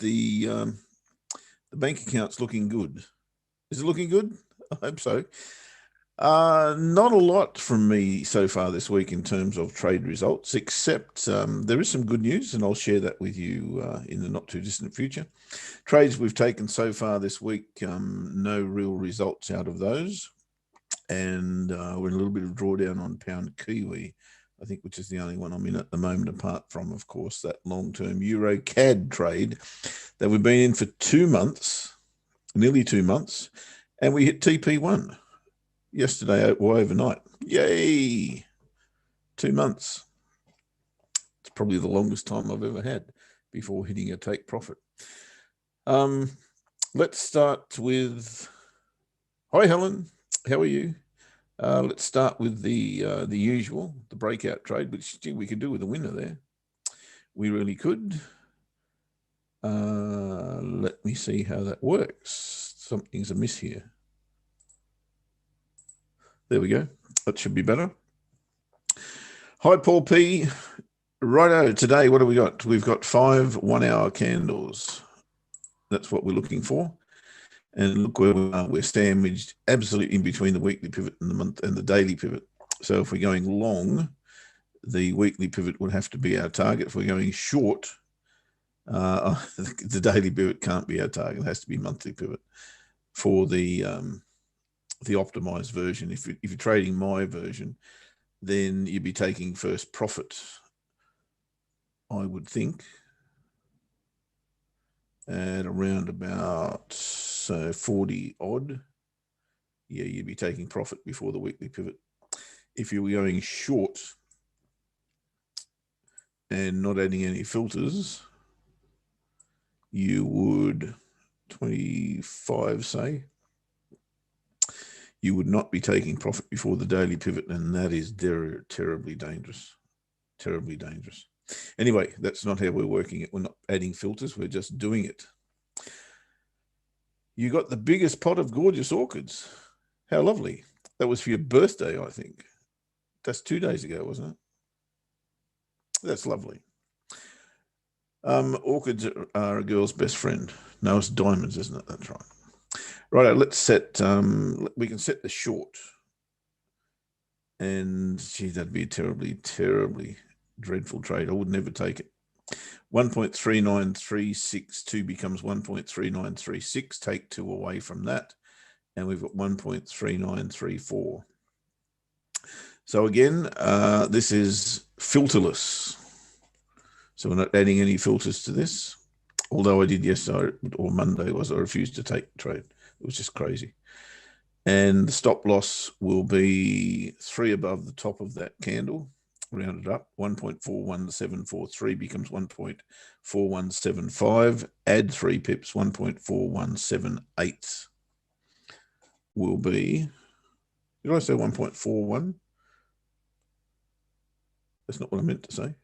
the bank account's looking good. Is it looking good? I hope so. Not a lot from me so far this week in terms of trade results, except there is some good news, and I'll share that with you in the not too distant future. Trades we've taken so far this week, no real results out of those. And we're in a little bit of drawdown on pound Kiwi, I think, which is the only one I'm in at the moment, apart from, of course, that long-term Euro CAD trade that we've been in for 2 months, nearly 2 months, and we hit TP1 yesterday or overnight. Yay! 2 months. It's probably the longest time I've ever had before hitting a take profit. Let's start with, hi Helen, how are you? Let's start with the usual, the breakout trade, which we could do with a winner there. We really could. Let me see how that works. Something's amiss here. There we go. That should be better. Hi, Paul P. Righto, today, what have we got? We've got 5 1-hour candles. That's what we're looking for. And look where we are. We're sandwiched absolutely in between the weekly pivot and the month and the daily pivot. So if we're going long, the weekly pivot would have to be our target. If we're going short, the daily pivot can't be our target. It has to be monthly pivot for the optimized version. If you're trading my version, then you'd be taking first profit, I would think, at around about 40 odd. Yeah, you'd be taking profit before the weekly pivot. If you were going short and not adding any filters, you would 25, say, you would not be taking profit before the daily pivot, and that is terribly dangerous. Terribly dangerous. Anyway, that's not how we're working it. We're not adding filters. We're just doing it. You got the biggest pot of gorgeous orchids. How lovely. That was for your birthday, I think. That's 2 days ago, wasn't it? That's lovely. Orchids are a girl's best friend. No, it's diamonds, isn't it? That's right. Right, let's set, we can set the short. And gee, that'd be a terribly, terribly dreadful trade. I would never take it. 1.39362 becomes 1.3936. Take 2 away from that. And we've got 1.3934. So again, this is filterless. So we're not adding any filters to this. Although I did yesterday or Monday I refused to take the trade. It was just crazy. And the stop loss will be 3 above the top of that candle, rounded up. 1.41743 becomes 1.4175. Add 3 pips, 1.4178 will be, did I say 1.41? That's not what I meant to say.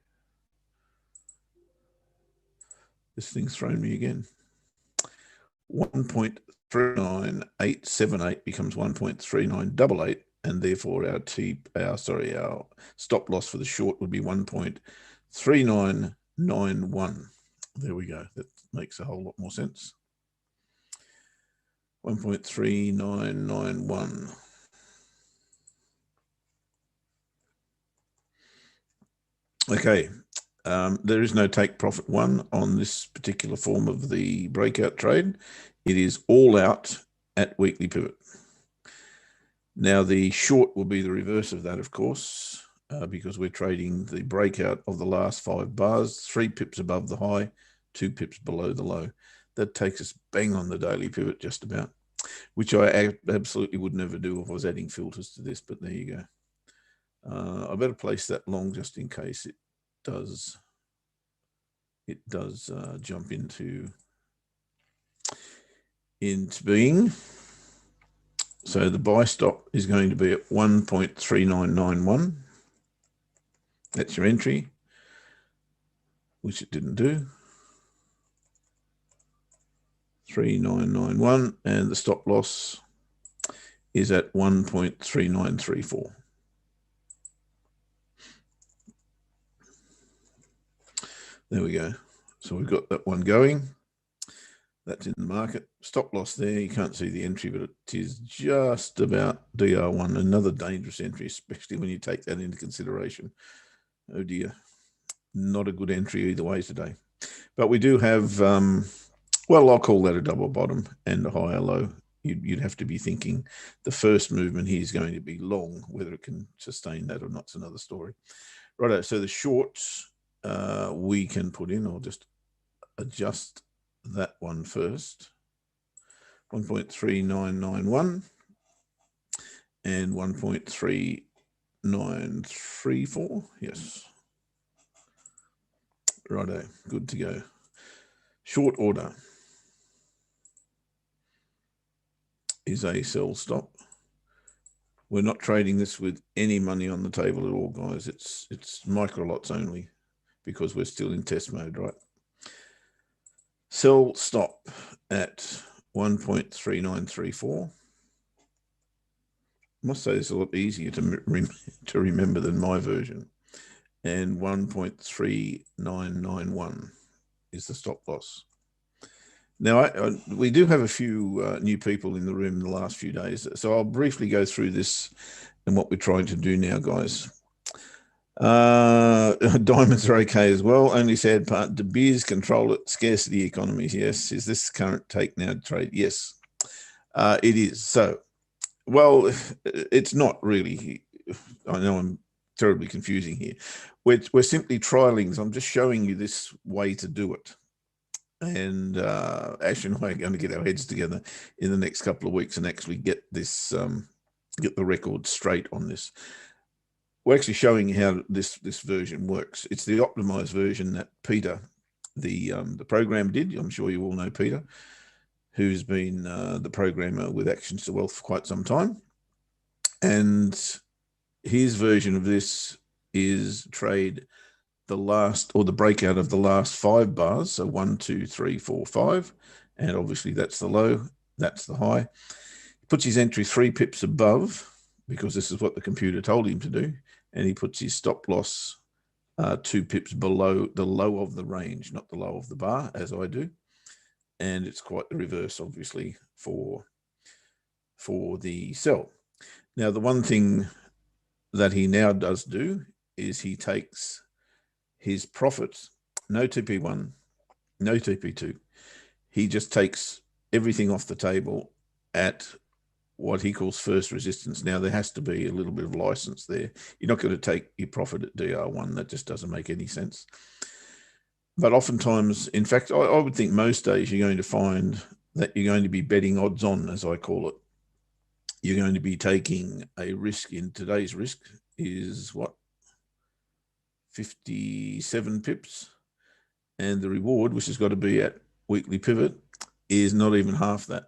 This thing's thrown me again. 1.39878 becomes 1.3988, and therefore our stop loss for the short would be 1.3991. There we go. That makes a whole lot more sense. 1.3991. Okay. There is no take profit 1 on this particular form of the breakout trade. It is all out at weekly pivot. Now the short will be the reverse of that, of course, because we're trading the breakout of the last 5 bars, 3 pips above the high, 2 pips below the low. That takes us bang on the daily pivot just about, which I absolutely would never do if I was adding filters to this, but there you go. I better place that long just in case it does jump into being. So the buy stop is going to be at 1.3991. That's your entry, which it didn't do. 3991, and the stop loss is at 1.3934. There we go. So we've got that one going. That's in the market. Stop loss there. You can't see the entry, but it is just about DR1. Another dangerous entry, especially when you take that into consideration. Oh dear. Not a good entry either way today. But we do have, well, I'll call that a double bottom and a higher low. You'd have to be thinking the first movement here is going to be long. Whether it can sustain that or not is another story. Righto, so the shorts we can put in. I'll just adjust that one first. 1.3991 and 1.3934. Yes. Righto, good to go. Short order is a sell stop. We're not trading this with any money on the table at all, guys. It's micro lots only because we're still in test mode, right? Sell stop at 1.3934. I must say it's a lot easier to remember than my version. And 1.3991 is the stop loss. Now, we do have a few new people in the room in the last few days, so I'll briefly go through this and what we're trying to do now, guys. Diamonds are okay as well. Only sad part, De Beers control it. Scarcity economies, yes. Is this current take now trade? Yes, it is. So, well, it's not really. I know I'm terribly confusing here. We're simply trialing. So I'm just showing you this way to do it. And Ash and I are going to get our heads together in the next couple of weeks and actually get this, get the record straight on this. We're actually showing you how this version works. It's the optimized version that Peter, the program, did. I'm sure you all know Peter, who's been the programmer with Actions to Wealth for quite some time. And his version of this is trade the last, or the breakout of the last 5 bars. So 1, 2, 3, 4, 5. And obviously that's the low, that's the high. He puts his entry 3 pips above because this is what the computer told him to do. And he puts his stop loss 2 pips below the low of the range, not the low of the bar, as I do. And it's quite the reverse, obviously, for the sell. Now, the one thing that he now does do is he takes his profits, no TP1, no TP2. He just takes everything off the table at what he calls first resistance. Now, there has to be a little bit of license there. You're not going to take your profit at DR1. That just doesn't make any sense. But oftentimes, in fact, I would think most days you're going to find that you're going to be betting odds on, as I call it. You're going to be taking a risk. In today's risk is what? 57 pips. And the reward, which has got to be at weekly pivot, is not even half that.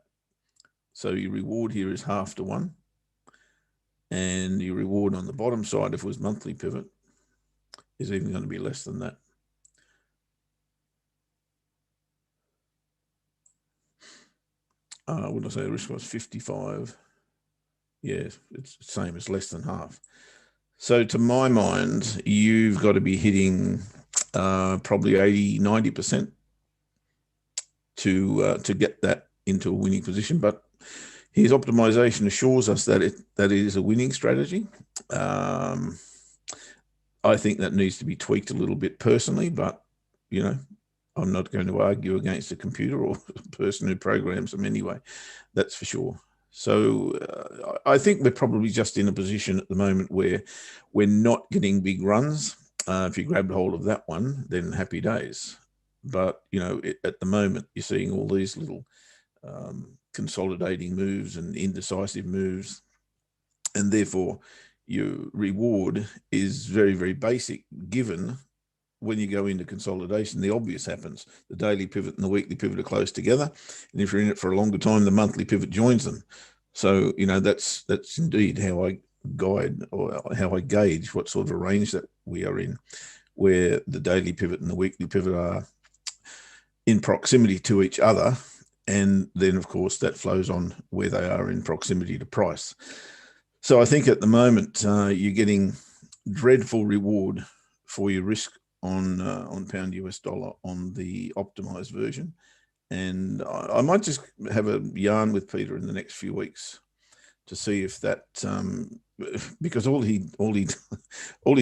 So your reward here is half to 1. And your reward on the bottom side, if it was monthly pivot, is even going to be less than that. What did I say? The risk was 55. Yeah, it's the same as less than half. So to my mind, you've got to be hitting probably 80, 90% to get that into a winning position. But his optimization assures us that it is a winning strategy. I think that needs to be tweaked a little bit personally, but, you know, I'm not going to argue against a computer or a person who programs them anyway. That's for sure. So I think we're probably just in a position at the moment where we're not getting big runs. If you grabbed hold of that one, then happy days. But, you know, at the moment, you're seeing all these little consolidating moves and indecisive moves. And therefore, your reward is very, very basic, given when you go into consolidation, the obvious happens. The daily pivot and the weekly pivot are close together. And if you're in it for a longer time, the monthly pivot joins them. So, you know, that's indeed how I guide or how I gauge what sort of a range that we are in, where the daily pivot and the weekly pivot are in proximity to each other. And then, of course, that flows on where they are in proximity to price. So I think at the moment, you're getting dreadful reward for your risk on pound US dollar on the optimized version, And I might just have a yarn with Peter in the next few weeks to see if that, because all he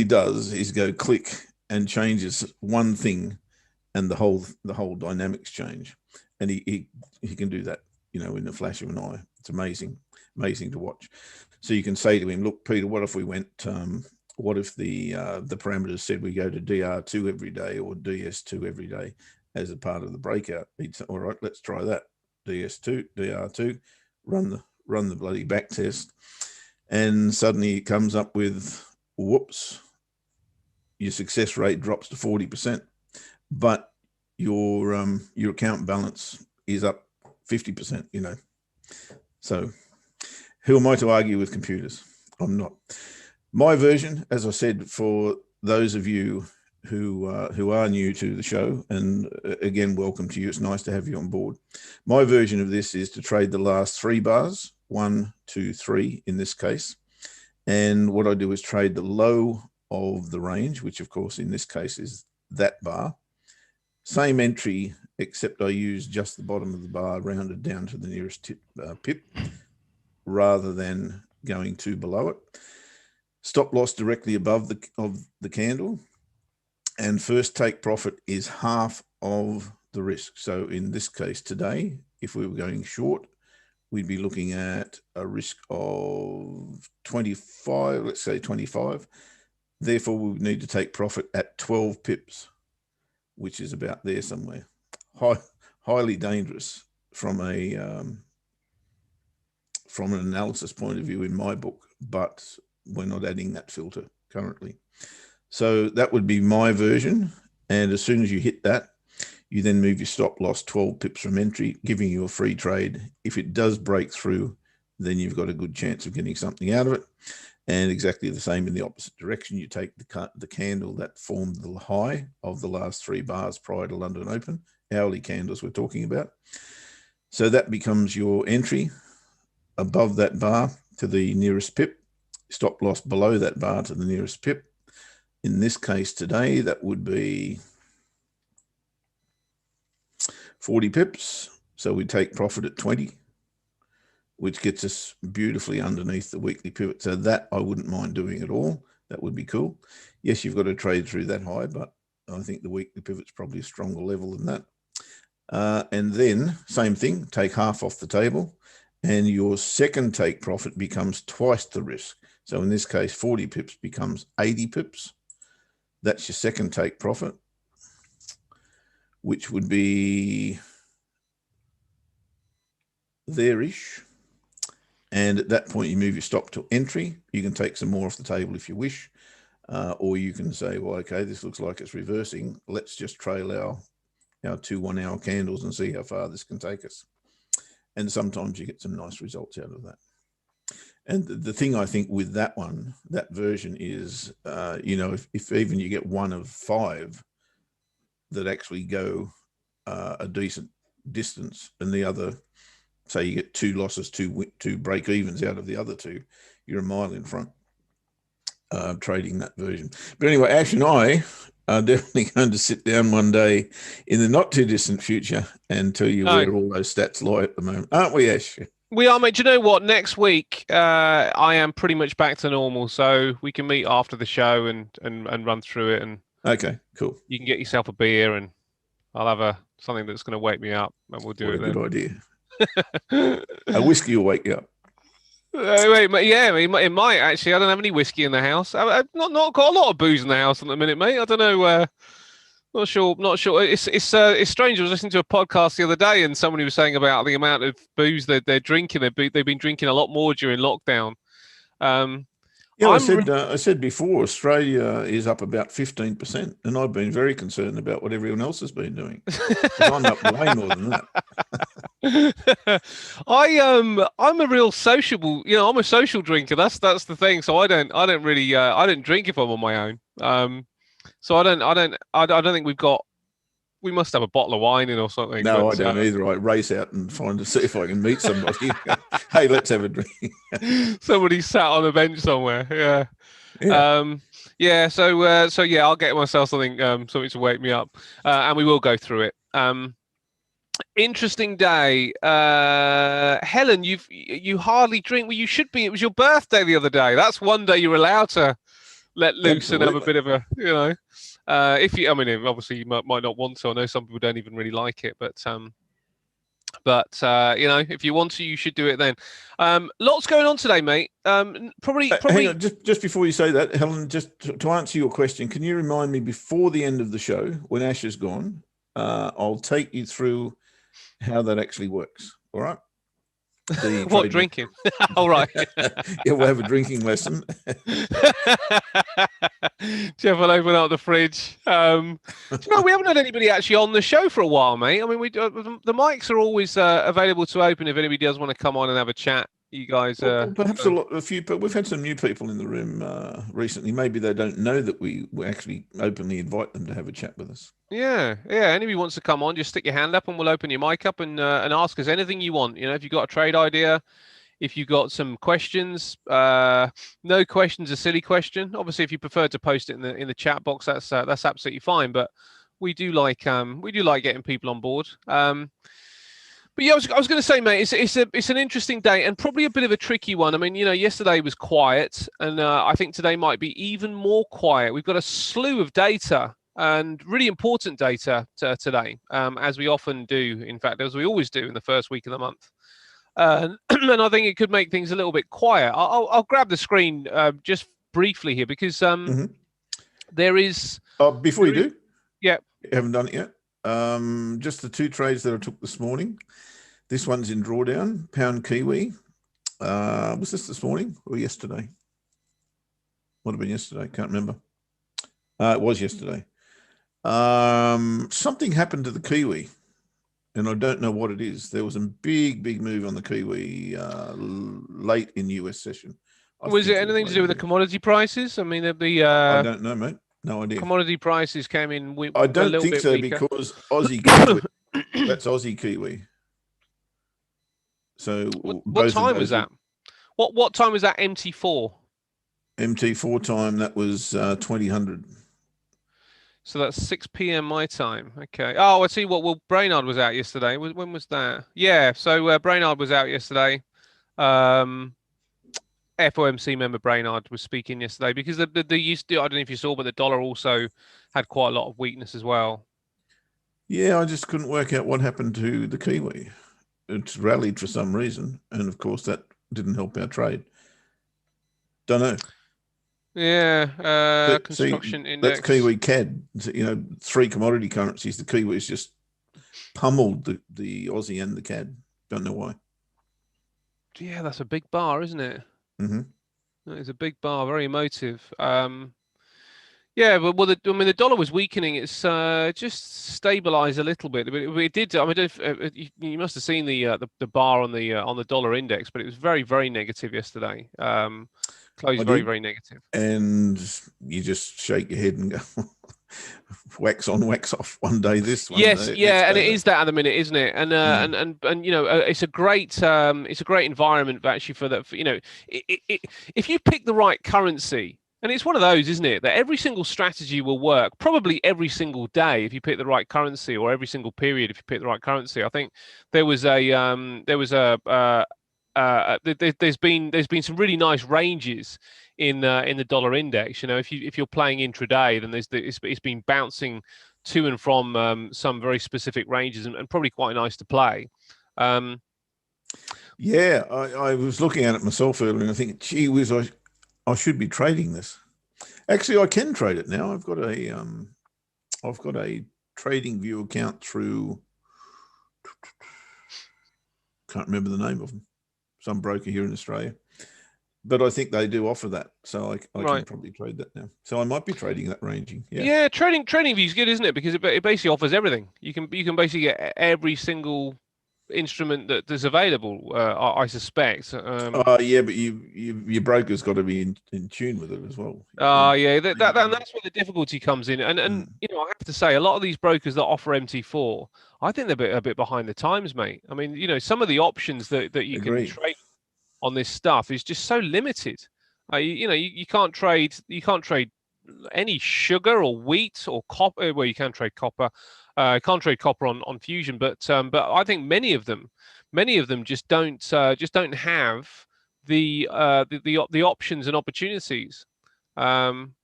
does is go click and changes one thing, and the whole dynamics change, and he can do that, in the flash of an eye. It's amazing to watch. So you can say to him, look, Peter, what if we went? What if the parameters said we go to DR2 every day or DS2 every day as a part of the breakout? He'd say, all right, let's try that. DS2, DR2, run the bloody back test, and suddenly it comes up with, whoops, your success rate drops to 40%, but your account balance is up 50%. So who am I to argue with computers? I'm not. My version, as I said, for those of you who are new to the show, and again, welcome to you. It's nice to have you on board. My version of this is to trade the last 3 bars, 1, 2, 3 in this case. And what I do is trade the low of the range, which of course in this case is that bar. Same entry, except I use just the bottom of the bar rounded down to the nearest pip, rather than going 2 below it. Stop loss directly above the candle, and first take profit is half of the risk. So in this case today, if we were going short, we'd be looking at a risk of 25, let's say 25. Therefore, we would need to take profit at 12 pips, which is about there somewhere. Highly dangerous from an analysis point of view in my book, but we're not adding that filter currently. So that would be my version. And as soon as you hit that, you then move your stop loss 12 pips from entry, giving you a free trade. If it does break through, then you've got a good chance of getting something out of it. And exactly the same in the opposite direction. You take the candle that formed the high of the last 3 bars prior to London Open, hourly candles we're talking about. So that becomes your entry above that bar to the nearest pip, stop loss below that bar to the nearest pip. In this case today, that would be 40 pips. So we take profit at 20, which gets us beautifully underneath the weekly pivot. So that I wouldn't mind doing at all. That would be cool. Yes, you've got to trade through that high, but I think the weekly pivot's probably a stronger level than that. And then same thing, take half off the table, and your second take profit becomes twice the risk. So in this case, 40 pips becomes 80 pips. That's your second take profit, which would be there-ish. And at that point, you move your stop to entry. You can take some more off the table if you wish, or you can say, well, okay, this looks like it's reversing. Let's just trail our 2 1-hour candles and see how far this can take us. And sometimes you get some nice results out of that. And the thing I think with that version is, if even you get 1 of 5 that actually go a decent distance, and the other, say you get 2 losses, 2 break evens out of the other 2, you're a mile in front trading that version. But anyway, Ash and I are definitely going to sit down one day in the not too distant future and tell you where all those stats lie at the moment, aren't we, Ash? We are, mate. Do you know what? Next week, I am pretty much back to normal, so we can meet after the show and run through it. And okay, cool. You can get yourself a beer, and I'll have something that's going to wake me up, and we'll do it then. What a good idea. A whiskey will wake you up. Yeah, it might actually. I don't have any whiskey in the house. I've not got a lot of booze in the house at the minute, mate. I don't know. Not sure. It's strange. I was listening to a podcast the other day, and somebody was saying about the amount of booze that they're drinking. They've been drinking a lot more during lockdown. Yeah, I said before, Australia is up about 15%, and I've been very concerned about what everyone else has been doing. I'm up way more than that. I'm a real sociable. I'm a social drinker. That's the thing. So I don't really I don't drink if I'm on my own. So I don't think we must have a bottle of wine in or something. No, I don't either. I race out and see if I can meet somebody. Hey, let's have a drink. Somebody sat on a bench somewhere. Yeah. So I'll get myself something to wake me up, and we will go through it. Interesting day. Helen, you hardly drink. Well, you should be. It was your birthday the other day. That's one day you're allowed to let loose and have a Absolutely. bit of a, if you, I mean, obviously you might not want to. I know some people don't even really like it, but if you want to, you should do it then. Lots going on today, mate. Probably, Hang probably. on, just before you say that, Helen, just to answer your question, can you remind me before the end of the show, when Ash is gone, I'll take you through how that actually works. All right. The What trade. drinking? All right. Yeah, we'll have a drinking lesson. Jeff will open up the fridge. We haven't had anybody actually on the show for a while, mate. I mean, the mics are always available to open if anybody does want to come on and have a chat. You guys, Well, perhaps a few, but we've had some new people in the room recently. Maybe they don't know that we actually openly invite them to have a chat with us. yeah. Anybody wants to come on, just stick your hand up and we'll open your mic up and ask us anything you want. If you've got a trade idea, if you've got some questions, no question's a silly question. Obviously, if you prefer to post it in the chat box, that's absolutely fine. But we do like getting people on board. But yeah, I was going to say, mate, it's an interesting day and probably a bit of a tricky one. I mean, yesterday was quiet, and I think today might be even more quiet. We've got a slew of data and really important data today, as we often do. In fact, as we always do in the first week of the month. And I think it could make things a little bit quiet. I'll grab the screen just briefly here because there is. Before you do, yeah, you haven't done it yet. Just the two trades that I took this morning. This one's in drawdown, pound Kiwi. Was this morning or yesterday? Would have been yesterday. Can't remember. It was yesterday. Something happened to the Kiwi, and I don't know what it is. There was a big move on the Kiwi late in US session. Was it anything to do with the commodity prices? I mean, I don't know, mate. No idea. Commodity prices came in. I don't think so weaker. because Aussie Kiwi. That's Aussie Kiwi. So what time was that? What time was that? MT4. MT4 time. That was 2000. So that's 6 p.m. my time. Okay. Oh, I see. Well, Brainard was out yesterday. When was that? Yeah. So Brainard was out yesterday. FOMC member Brainard was speaking yesterday because the used to, I don't know if you saw, but the dollar also had quite a lot of weakness as well. Yeah, I just couldn't work out what happened to the Kiwi. It's rallied for some reason, and of course that didn't help our trade. Don't know. Yeah, construction index. That's Kiwi CAD. Three commodity currencies. The Kiwi's just pummeled the Aussie and the CAD. Don't know why. Yeah, that's a big bar, isn't it? Mm-hmm. It's a big bar, very emotive. Yeah, but the dollar was weakening. It's just stabilized a little bit. It did. I mean, you must have seen the bar on the dollar index, but it was very, very negative yesterday. Closed very, very negative. And you just shake your head and go, wax on, wax off. One day this, one yes, day, yeah, and it is that at the minute, isn't it? And it's a great environment actually for that. If you pick the right currency. And it's one of those, isn't it, that every single strategy will work probably every single day if you pick the right currency, or every single period if you pick the right currency. I think there's been some really nice ranges in the dollar index. If you're playing intraday, then it's been bouncing to and from some very specific ranges and probably quite nice to play. Yeah, I was looking at it myself earlier and I think, gee whiz, I should be trading this. Actually, I can trade it now. I've got a trading view account through, can't remember the name of them, some broker here in Australia, but I think they do offer that, so I can probably trade that now. So I might be trading that ranging. Yeah, trading view is good, isn't it? Because it basically offers everything. You can basically get every single instrument that's available. I suspect. Yeah, but your broker's got to be in tune with it as well. Yeah, that's where the difficulty comes in. And I have to say, a lot of these brokers that offer MT4, I think they're a bit behind the times, mate. I mean, some of the options that you can trade on this stuff is just so limited. You can't trade any sugar or wheat or copper. Well, you can trade copper. Can't trade copper on fusion, but I think many of them just don't have the options and opportunities. Um,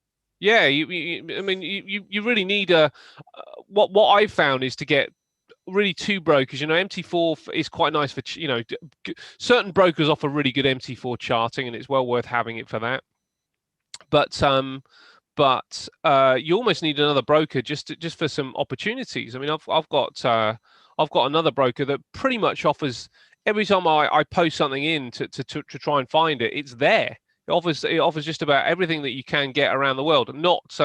yeah, I mean, you really need what I've found is to get really two brokers. MT4 is quite nice for certain brokers offer really good MT4 charting, and it's well worth having it for that. But you almost need another broker just for some opportunities. I mean, I've got another broker that pretty much offers every time I post something in to try and find it, it's there. It offers just about everything that you can get around the world, not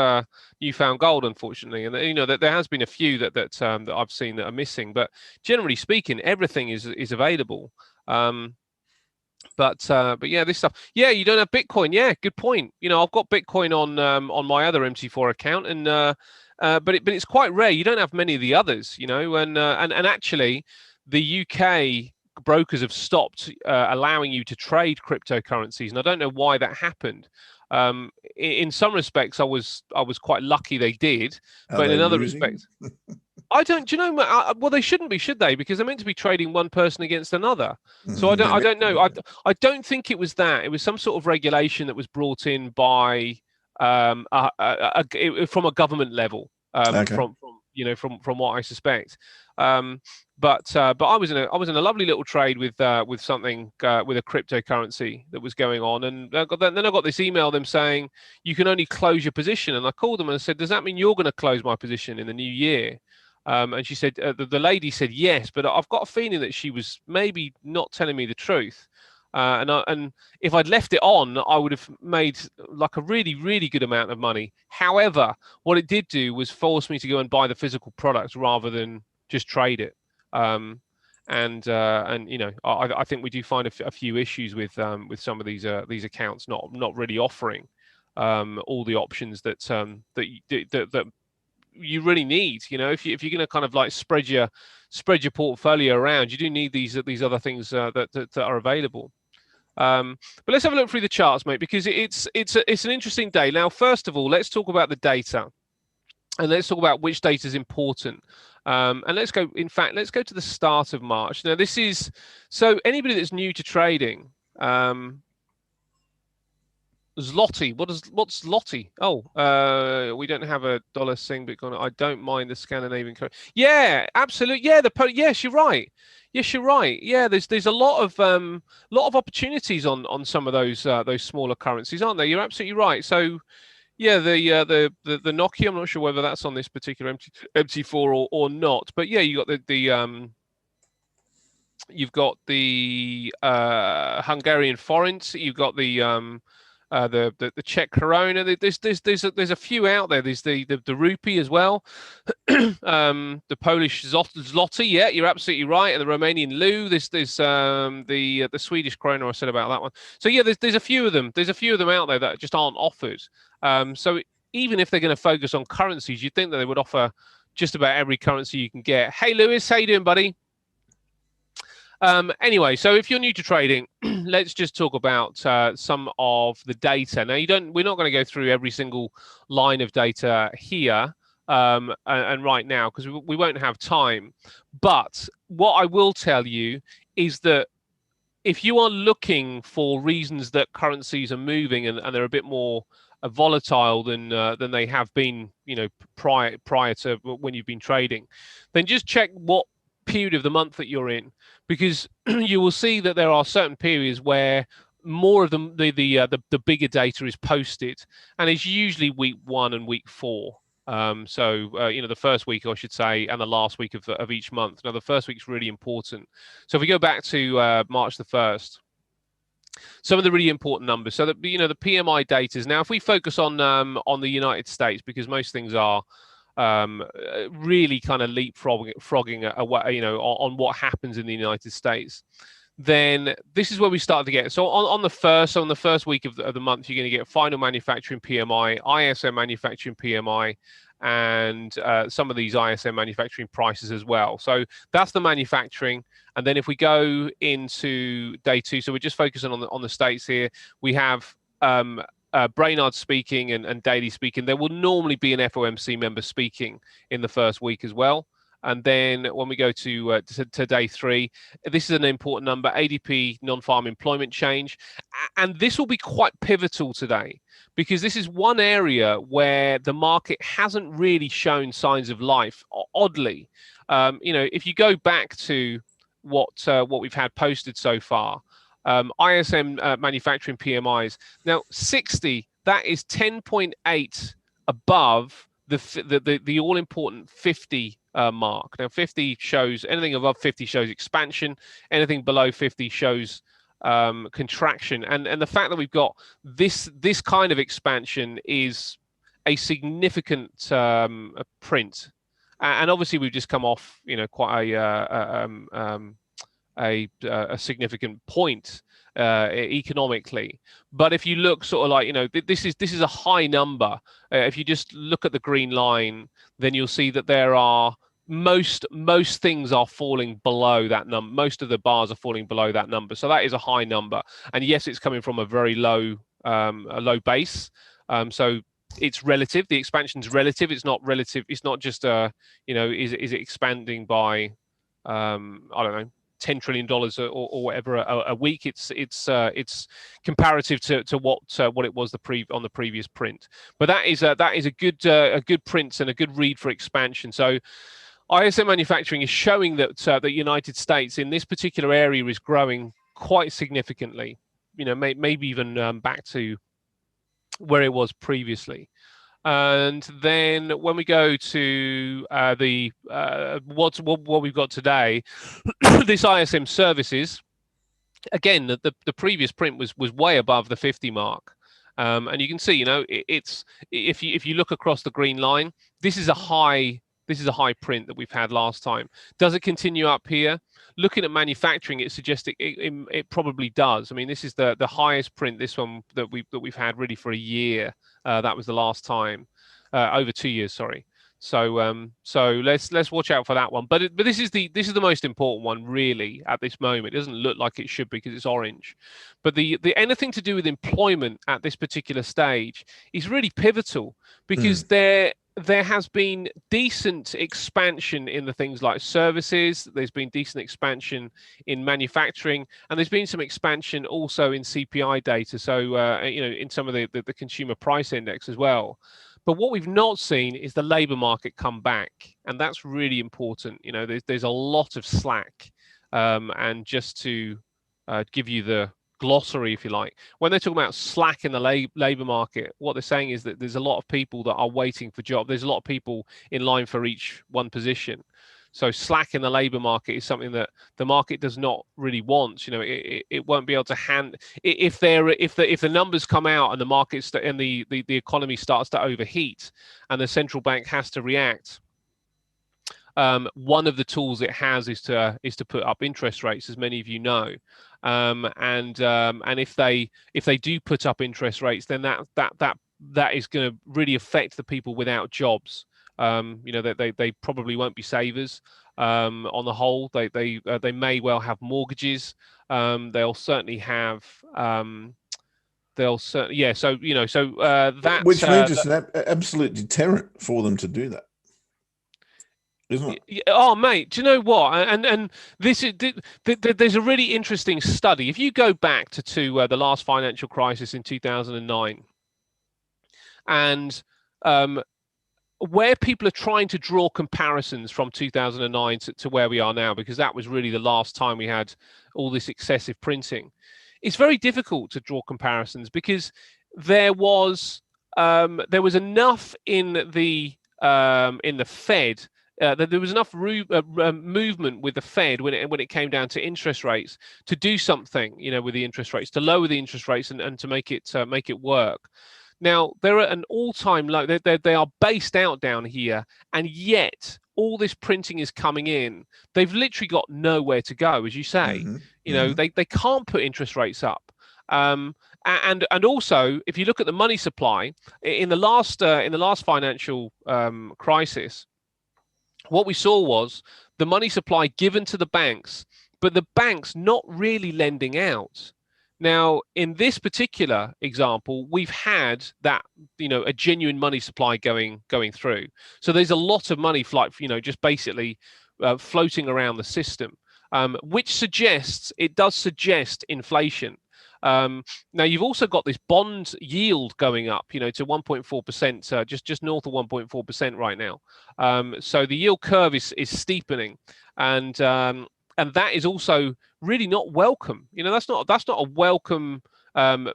newfound gold, unfortunately. And that there has been a few that I've seen that are missing, but generally speaking, everything is available. But yeah, this stuff. Yeah, you don't have Bitcoin. Yeah, good point. I've got Bitcoin on my other MT4 account, and but it's quite rare. You don't have many of the others, and actually, the UK brokers have stopped allowing you to trade cryptocurrencies, and I don't know why that happened. In some respects, I was quite lucky they did, Are but in they another losing? respect, I don't. Do you know? Well, they shouldn't be, should they? Because they're meant to be trading one person against another. So I don't. They're I meant don't to know. be. I don't think it was that. It was some sort of regulation that was brought in by from a government level. Okay. From what I suspect. Um, but I was in a lovely little trade with something with a cryptocurrency that was going on, and then I got this email them saying you can only close your position, and I called them and I said, does that mean you're going to close my position in the new year? And she said, the lady said yes, but I've got a feeling that she was maybe not telling me the truth. And if I'd left it on, I would have made like a really, really good amount of money. However, what it did do was force me to go and buy the physical product rather than just trade it. I think we do find a few issues with some of these accounts not really offering all the options that you really need. If you're going to kind of like spread your portfolio around, you do need these other things that are available. But let's have a look through the charts, mate, because it's an interesting day. Now, first of all, let's talk about the data, and let's talk about which data is important. And let's go to the start of March. Now, this is so anybody that's new to trading. Zloty. What's Zloty? Oh, we don't have a dollar sing Bitcoin. I don't mind the Scandinavian currency. Yeah, absolutely. Yeah, yes, you're right. Yes, you're right. Yeah, there's a lot of opportunities on some of those smaller currencies, aren't there? You're absolutely right. So yeah, the Nokia. I'm not sure whether that's on this particular MT4 or not, but yeah, you've got the Hungarian forint. You've got the Czech koruna. There's a few out there. There's the rupee as well. The Polish zloty. Yeah, you're absolutely right. And the Romanian leu. There's the Swedish krona. I said about that one. So yeah, there's a few of them. There's a few of them out there that just aren't offered. So even if they're going to focus on currencies, you'd think that they would offer just about every currency you can get. Hey, Lewis, how you doing, buddy? Anyway, so if you're new to trading, let's just talk about some of the data. Now, we're not going to go through every single line of data here and right now because we won't have time. But what I will tell you is that if you are looking for reasons that currencies are moving and they're a bit more volatile than they have been, prior to when you've been trading, then just check what period of the month that you're in, because you will see that there are certain periods where more of the bigger data is posted, and it's usually week 1 and week 4. The first week, I should say, and the last week of each month. Now, the first week's really important. So if we go back to March the 1st, some of the really important numbers. So that the PMI data is now. If we focus on the United States, because most things are really kind of leapfrogging away, on what happens in the United States, then this is where we start to get. So on the first week of the month, you're going to get final manufacturing PMI, ISM manufacturing PMI, and some of these ISM manufacturing prices as well. So that's the manufacturing. And then if we go into day 2, so we're just focusing on the States here, we have Brainard speaking and Daly speaking. There will normally be an FOMC member speaking in the first week as well. And then when we go to day 3, this is an important number, ADP non-farm employment change. And this will be quite pivotal today, because this is one area where the market hasn't really shown signs of life, oddly. If you go back to what we've had posted so far, ISM manufacturing PMIs, now 60, that is 10.8 above the all-important 50 mark. Now 50 shows, anything above 50 shows expansion, anything below 50 shows contraction, and the fact that we've got this kind of expansion is a significant print, and obviously we've just come off quite a significant point economically. But if you look sort of like, this is a high number. If you just look at the green line, then you'll see that there are most things are falling below that number. Most of the bars are falling below that number. So that is a high number. And yes, it's coming from a very low base. So it's relative. The expansion's relative. It's not relative. It's not just is it expanding by I don't know, $10 trillion or whatever a week. It's comparative to what it was on the previous print. But that is a good print and a good read for expansion. So ISM manufacturing is showing that the United States in this particular area is growing quite significantly. Maybe even back to where it was previously. And then when we go to what we've got today, this ISM services, again, the previous print was way above the 50 mark, and you can see, it's if you look across the green line, this is a high print that we've had last time. Does it continue up here? Looking at manufacturing, it suggests it probably does. I mean, this is the highest print, this one that we've had really for a year. That was the last time, over 2 years, sorry. So let's watch out for that one. But this is the most important one really at this moment. It doesn't look like it should because it's orange, but the anything to do with employment at this particular stage is really pivotal, because there has been decent expansion in the things like services. There's been decent expansion in manufacturing, and there's been some expansion also in CPI data. So, in some of the consumer price index as well. But what we've not seen is the labor market come back, and that's really important. There's a lot of slack, and just to give you the glossary, if you like, when they're talking about slack in the labor market, what they're saying is that there's a lot of people that are waiting for jobs. There's a lot of people in line for each one position. So slack in the labor market is something that the market does not really want. It won't be able to hand if the numbers come out and the markets and the economy starts to overheat and the central bank has to react. One of the tools it has is to put up interest rates, as many of you know, and if they do put up interest rates, then that is going to really affect the people without jobs. They probably won't be savers. On the whole, they may well have mortgages. They'll certainly have. So that, which means it's an absolute deterrent for them to do that. Oh, mate, do you know what? And this is there's a really interesting study. If you go back to the last financial crisis in 2009, and where people are trying to draw comparisons from 2009 to where we are now, because that was really the last time we had all this excessive printing, it's very difficult to draw comparisons, because there was enough in the Fed. That there was enough movement with the Fed when it came down to interest rates to do something, with the interest rates, to lower the interest rates and to make it work. Now they're at an all-time low. They are based out down here, and yet all this printing is coming in. They've literally got nowhere to go, as you say. They can't put interest rates up. And also, if you look at the money supply in the last financial crisis, what we saw was the money supply given to the banks, but the banks not really lending out. Now, in this particular example, we've had that, a genuine money supply going through. So there's a lot of money, just basically floating around the system, which does suggest inflation. Now you've also got this bond yield going up, to 1.4%, just north of 1.4% right now. So the yield curve is steepening, and that is also really not welcome. That's not a welcome yield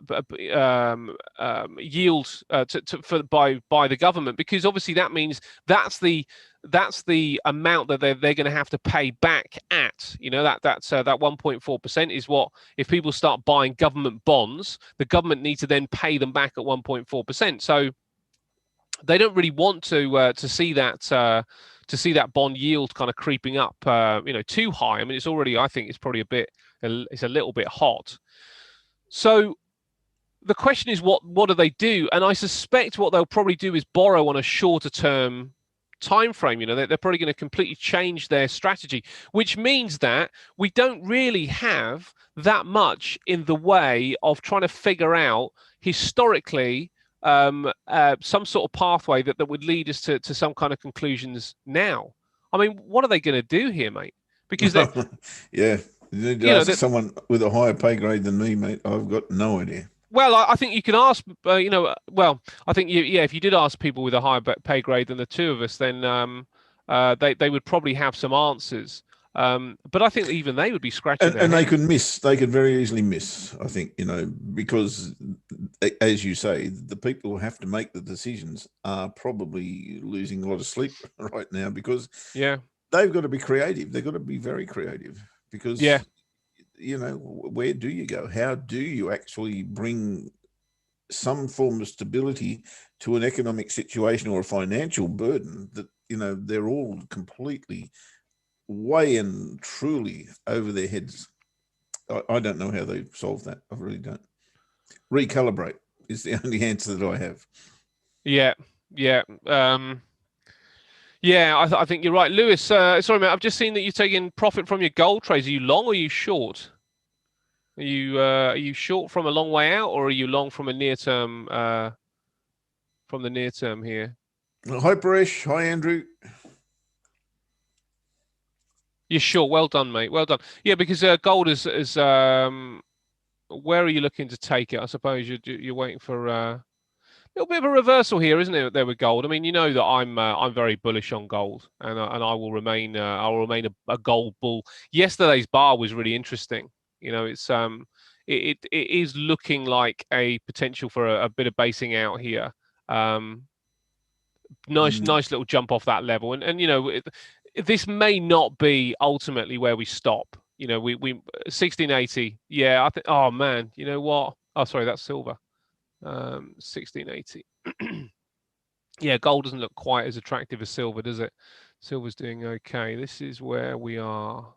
by the government, because obviously that means that's the amount that they're going to have to pay back at. That 1.4% is what, if people start buying government bonds, the government needs to then pay them back at 1.4%. So they don't really want to see that bond yield kind of creeping up, too high. I mean, it's already, I think, it's probably it's a little bit hot. So the question is, what do they do? And I suspect what they'll probably do is borrow on a shorter term time frame. They're probably going to completely change their strategy, which means that we don't really have that much in the way of trying to figure out historically some sort of pathway that would lead us to some kind of conclusions now. I mean, what are they going to do here, mate? Because yeah, you need to ask someone with a higher pay grade than me, mate. I've got no idea. Well, I think you can ask, well, I think if you did ask people with a higher pay grade than the two of us, then they would probably have some answers. But I think even they would be scratching their and head. They could very easily miss, I think, because, as you say, the people who have to make the decisions are probably losing a lot of sleep right now, because they've got to be creative. They've got to be very creative, because where do you go? How do you actually bring some form of stability to an economic situation or a financial burden that, they're all completely way and truly over their heads? I don't know how they solve that. I really don't. Recalibrate is the only answer that I have. Yeah. I think you're right, Lewis. Sorry, mate. I've just seen that you're taking profit from your gold trades. Are you long or are you short? Are you short from a long way out, or are you long from a near term? From the near term here. Hi, Paresh. Hi, Andrew. You're short. Well done, mate. Well done. Yeah, because gold is where are you looking to take it? I suppose you're waiting for a little bit of a reversal here, isn't it? There with gold. I mean, you know that I'm very bullish on gold, and I will remain a gold bull. Yesterday's bar was really interesting. It's it is looking like a potential for a bit of basing out here. Nice little jump off that level, and this may not be ultimately where we stop. We 1680. Yeah, I think. Oh man, you know what? Oh, sorry, that's silver. 1680. Yeah, gold doesn't look quite as attractive as silver, does it? Silver's doing okay. This is where we are.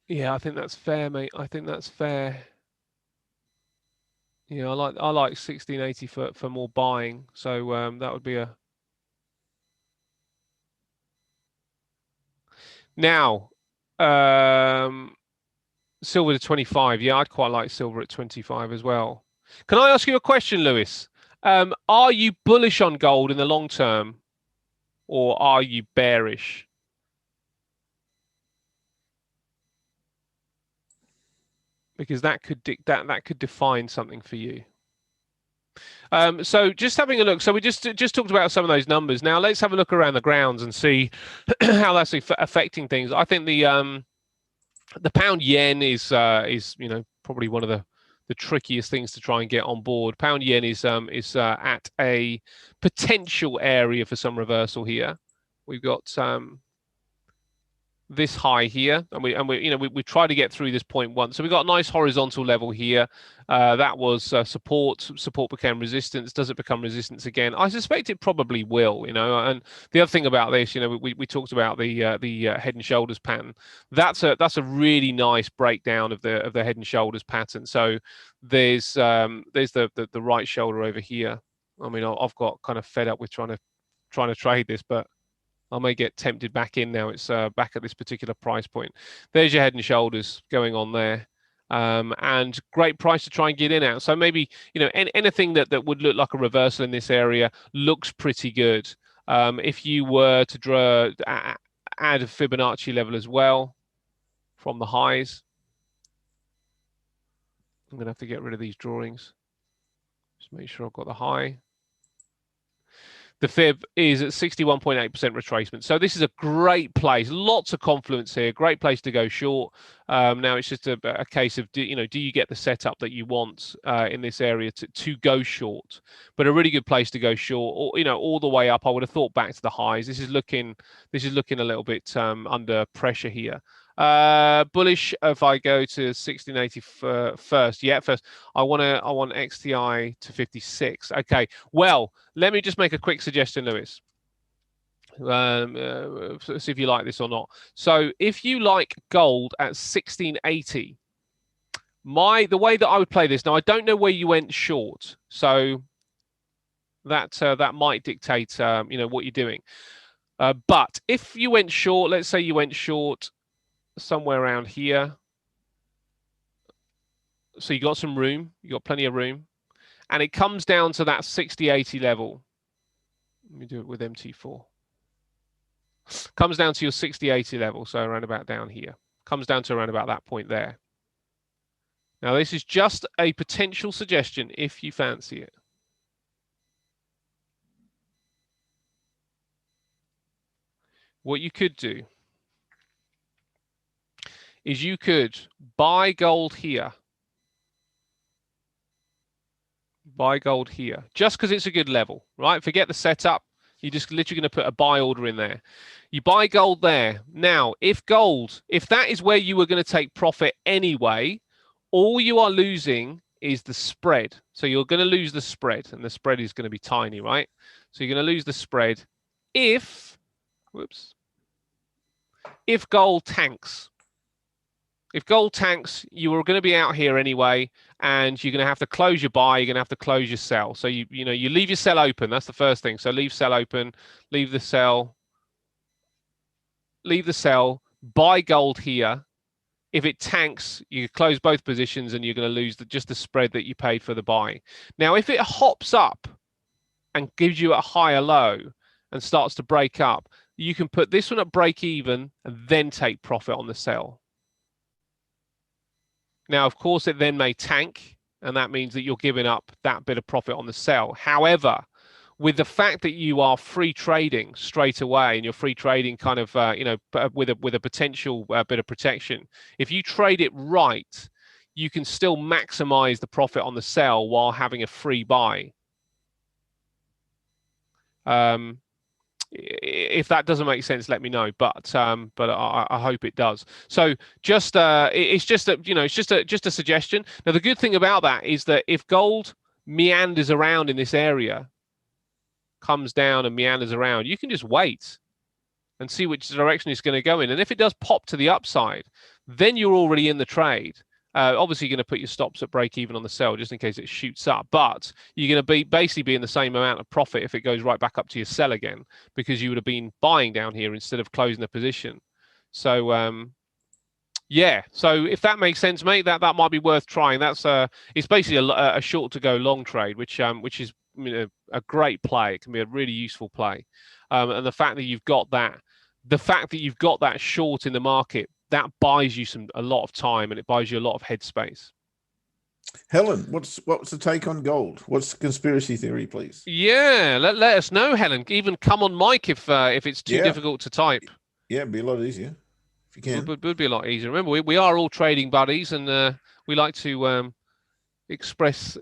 Yeah, I think that's fair, mate. I think that's fair. Yeah, I like 1680 for more buying. So that would be a. Now, silver to 25. Yeah, I'd quite like silver at 25 as well. Can I ask you a question, Lewis? Are you bullish on gold in the long term, or are you bearish? Because that could define something for you. So just having a look. So we just talked about some of those numbers. Now let's have a look around the grounds and see how that's affecting things. I think the pound yen is probably one of the trickiest things to try and get on board. Pound yen is at a potential area for some reversal here. We've got this high here, and we try to get through this point once. So we've got a nice horizontal level here. That was support. Support became resistance. Does it become resistance again? I suspect it probably will. And the other thing about this, we talked about the head and shoulders pattern. That's a really nice breakdown of the head and shoulders pattern. So there's the right shoulder over here. I mean, I've got kind of fed up with trying to trade this, but I may get tempted back in now. It's back at this particular price point. There's your head and shoulders going on there. And great price to try and get in at. So maybe, anything that would look like a reversal in this area looks pretty good. If you were to add a Fibonacci level as well from the highs, I'm going to have to get rid of these drawings. Just make sure I've got the high. The fib is at 61.8% retracement. So this is a great place. Lots of confluence here. Great place to go short. Now it's just a case of, do you get the setup that you want in this area to go short? But a really good place to go short, or, all the way up. I would have thought back to the highs. This is looking a little bit under pressure here. Bullish if I go to 1680 first. Yeah, first I want XTI to 56. Okay, well, let me just make a quick suggestion, Lewis. See if you like this or not. So if you like gold at 1680, the way that I would play this, now I don't know where you went short, so that might dictate what you're doing. But if you went short, let's say you went short somewhere around here, so you got some room, you got plenty of room, and it comes down to that 60-80 level. Let me do it with MT4. Comes down to your 60-80 level, so around about down here. Comes down to around about that point there. Now, this is just a potential suggestion if you fancy it. What you could do is you could buy gold here. Buy gold here, just because it's a good level, right? Forget the setup. You're just literally going to put a buy order in there. You buy gold there. Now, if that is where you were going to take profit anyway, all you are losing is the spread. So you're going to lose the spread, and the spread is going to be tiny, right? So you're going to lose the spread if gold tanks. If gold tanks, you are going to be out here anyway, and you're going to have to close your buy. You're going to have to close your sell. So you leave your sell open. That's the first thing. So leave sell open, leave the sell, buy gold here. If it tanks, you close both positions, and you're going to lose just the spread that you paid for the buy. Now, if it hops up and gives you a higher low and starts to break up, you can put this one at break even and then take profit on the sell. Now, of course, it then may tank, and that means that you're giving up that bit of profit on the sell. However, with the fact that you are free trading straight away, and you're free trading kind of, with a potential bit of protection, if you trade it right, you can still maximize the profit on the sell while having a free buy. If that doesn't make sense, let me know. But I hope it does. So it's just a suggestion. Now the good thing about that is that if gold meanders around in this area, comes down and meanders around, you can just wait and see which direction it's going to go in. And if it does pop to the upside, then you're already in the trade. Obviously, you're going to put your stops at break even on the sell just in case it shoots up, but you're going to basically be in the same amount of profit if it goes right back up to your sell again, because you would have been buying down here instead of closing the position. So yeah, so if that makes sense, mate, that might be worth trying. It's basically a short to go long trade, which is a great play. It can be a really useful play, and the fact that you've got that short in the market, that buys you a lot of time, and it buys you a lot of headspace. Helen, what's the take on gold? What's the conspiracy theory, please? Yeah, let us know, Helen. Even come on mic if it's too difficult to type. Yeah, it'd be a lot easier if you can. It would be a lot easier. Remember, we are all trading buddies, and we like to express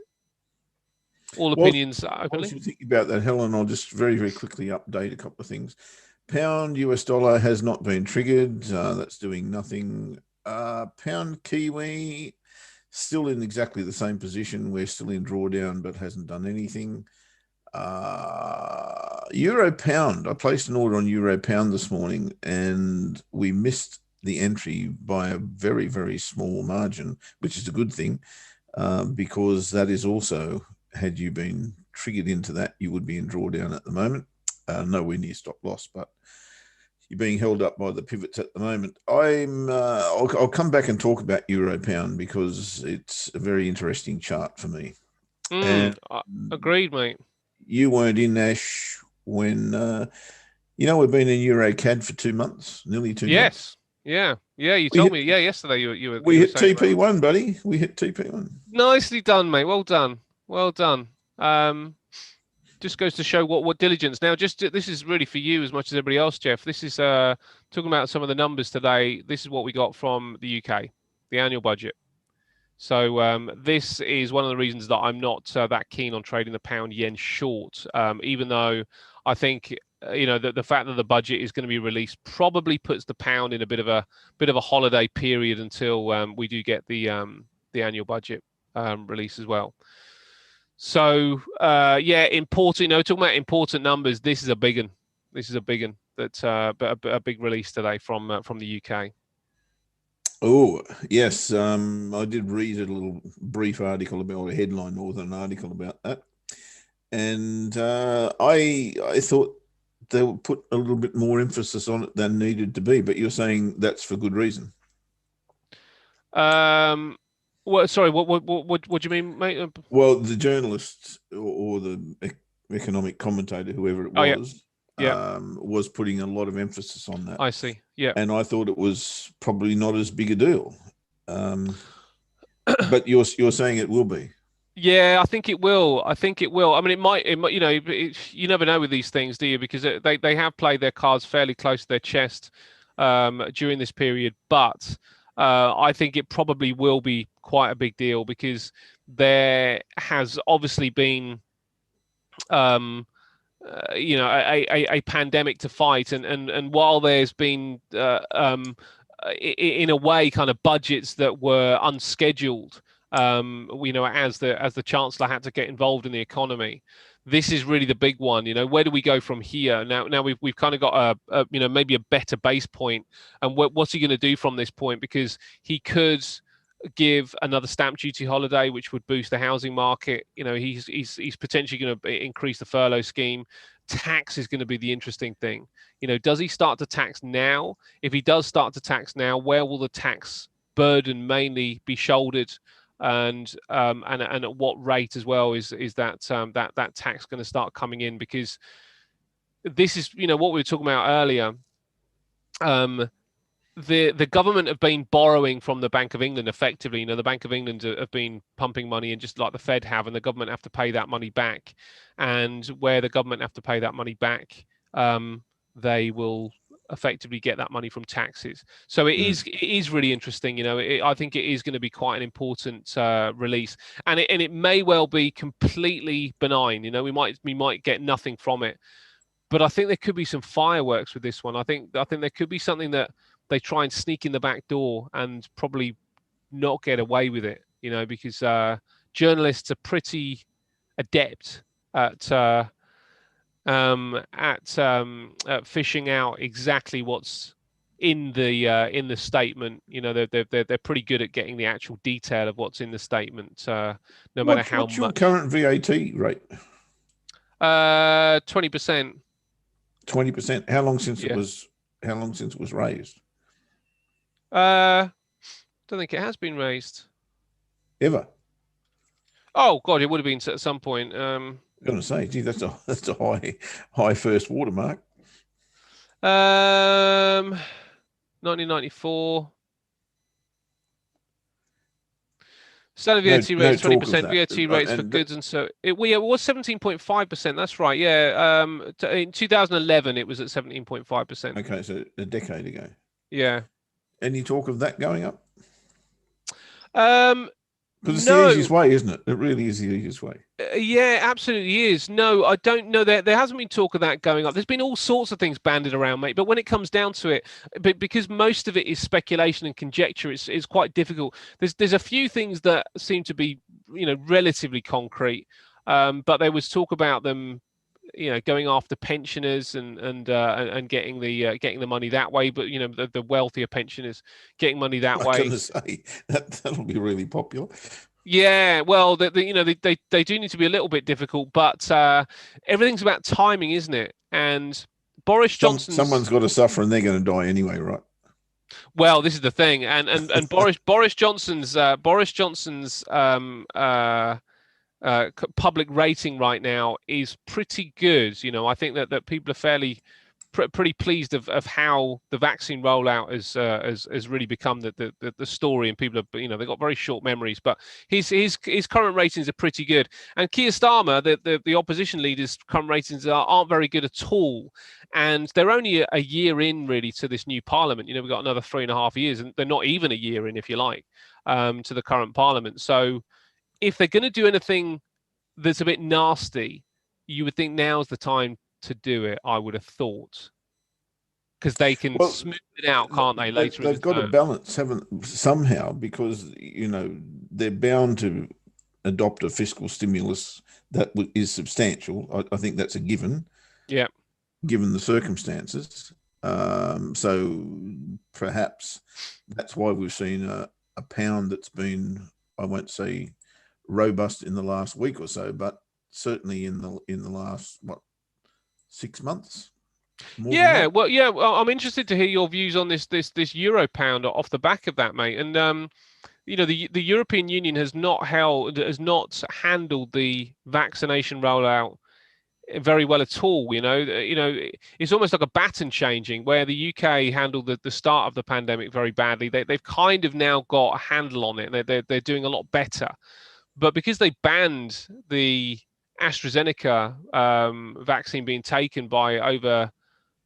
all opinions openly. Whilst you think about that, Helen, I'll just very, very quickly update a couple of things. Pound US dollar has not been triggered. That's doing nothing. Pound Kiwi still in exactly the same position. We're still in drawdown, but hasn't done anything. Euro pound. I placed an order on Euro pound this morning, and we missed the entry by a very, very small margin, which is a good thing, because that is also, had you been triggered into that, you would be in drawdown at the moment. Nowhere near stop loss, but you're being held up by the pivots at the moment. I'll come back and talk about euro pound because it's a very interesting chart for me. And Agreed, mate. you weren't in Ash when we've been in Euro CAD for 2 months, nearly 2 months. Yes. Yeah. Yeah. You We told hit me. Yeah. Yesterday you we were hit saying about TP1, buddy. We hit TP1. nicely done, mate. Well done. Well done. Just goes to show what diligence. Now, just this is really for you as much as everybody else, Jeff. This is talking about some of the numbers today. This is what we got from the UK, the annual budget. So this is one of the reasons that I'm not that keen on trading the pound yen short, even though I think the fact that the budget is going to be released probably puts the pound in a bit of a holiday period until we do get the annual budget release as well. So important. Talking about important numbers. This is a big one. This is a big one. That's a big release today from the UK. Oh, yes. I did read a little brief article about a headline more than an article about that. And I thought they would put a little bit more emphasis on it than needed to be, but you're saying that's for good reason. Sorry, what do you mean, mate? Well, the journalist or the economic commentator, whoever it was, was putting a lot of emphasis on that. I see. Yeah. And I thought it was probably not as big a deal. But you're saying it will be. Yeah, I think it will. I mean, it might you never know with these things, do you? Because they have played their cards fairly close to their chest during this period. But I think it probably will be quite a big deal because there has obviously been a pandemic to fight, and while there's been in a way kind of budgets that were unscheduled, as the chancellor had to get involved in the economy. This is really the big one. Where do we go from here? Now we've kind of got maybe a better base point, and what's he going to do from this point? Because he could give another stamp duty holiday, which would boost the housing market. He's potentially going to increase the furlough scheme. Tax is going to be the interesting thing. Does he start to tax now? If he does start to tax now, where will the tax burden mainly be shouldered? And at what rate as well is that tax going to start coming in? Because this is what we were talking about earlier. The government have been borrowing from the Bank of England effectively. The Bank of England have been pumping money in just like the Fed have, and the government have to pay that money back. And where the government have to pay that money back, they will effectively get that money from taxes. So it is really interesting. I think it is going to be quite an important release, and it may well be completely benign. We might get nothing from it, but I think there could be some fireworks with this one. I think there could be something that they try and sneak in the back door and probably not get away with it. Because journalists are pretty adept at fishing out exactly what's in the statement. They're pretty good at getting the actual detail of what's in the statement. No matter how much. What's your current VAT rate? 20%. 20%. How long since it was raised? Don't think it has been raised. Ever? Oh God, it would have been at some point. I'm going to say, gee, that's a high first watermark. 1994. Standard VAT rates 20%. VAT rates for goods and so it was 17.5%. That's right. Yeah. In 2011, it was at 17.5%. Okay, so a decade ago. Yeah. Any talk of that going up? Because it's no. the easiest way, isn't it? It really is the easiest way. Yeah, absolutely is. No, I don't know. There hasn't been talk of that going up. There's been all sorts of things bandied around, mate. But when it comes down to it, because most of it is speculation and conjecture, it's quite difficult. There's a few things that seem to be, relatively concrete. But there was talk about them, going after pensioners and getting the money that way. But the wealthier pensioners getting money that way. I'm going to say that'll be really popular. Yeah, well, they do need to be a little bit difficult, but everything's about timing, isn't it? And Boris Johnson's. Someone's got to suffer, and they're going to die anyway, right? Well, this is the thing, and Boris Johnson's public rating right now is pretty good. You know, I think that people are fairly pretty pleased of how the vaccine rollout has really become the story, and people are, you know, they've got very short memories. But his current ratings are pretty good, and Keir Starmer, the opposition leader's current ratings aren't very good at all. And they're only a year in really to this new parliament. You know, we've got another 3.5 years, and they're not even a year in, if you like, to the current parliament. So if they're going to do anything that's a bit nasty, you would think now's the time to do it, I would have thought, because they can smooth it out, can't they, later in the They've got to balance, haven't somehow, because, you know, they're bound to adopt a fiscal stimulus that is substantial. I think that's a given. Yeah. Given the circumstances. So perhaps that's why we've seen a pound that's been, I won't say robust in the last week or so, but certainly in the last 6 months. Yeah, well, I'm interested to hear your views on this euro pound off the back of that, mate. And you know, the European Union has not handled the vaccination rollout very well at all. You know, it's almost like a baton changing, where the UK handled the start of the pandemic very badly. They've kind of now got a handle on it, and they're doing a lot better. But because they banned the AstraZeneca vaccine being taken by over,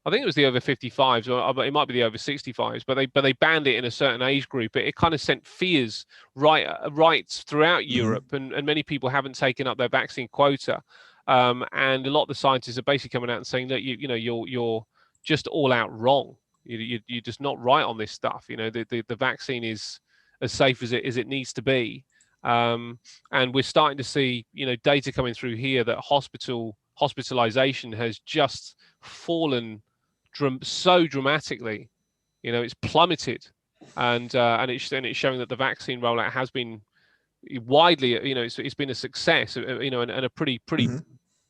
I think it was the over 55s, or it might be the over 65s, but they banned it in a certain age group. It kind of sent fears right throughout Europe, and many people haven't taken up their vaccine quota. And a lot of the scientists are basically coming out and saying that you're just all out wrong. You're just not right on this stuff. You know, the vaccine is as safe as it needs to be. And we're starting to see, you know, data coming through here that hospitalization has just fallen so dramatically. You know, it's plummeted, and it's showing that the vaccine rollout has been widely, you know, it's been a success, you know, and a pretty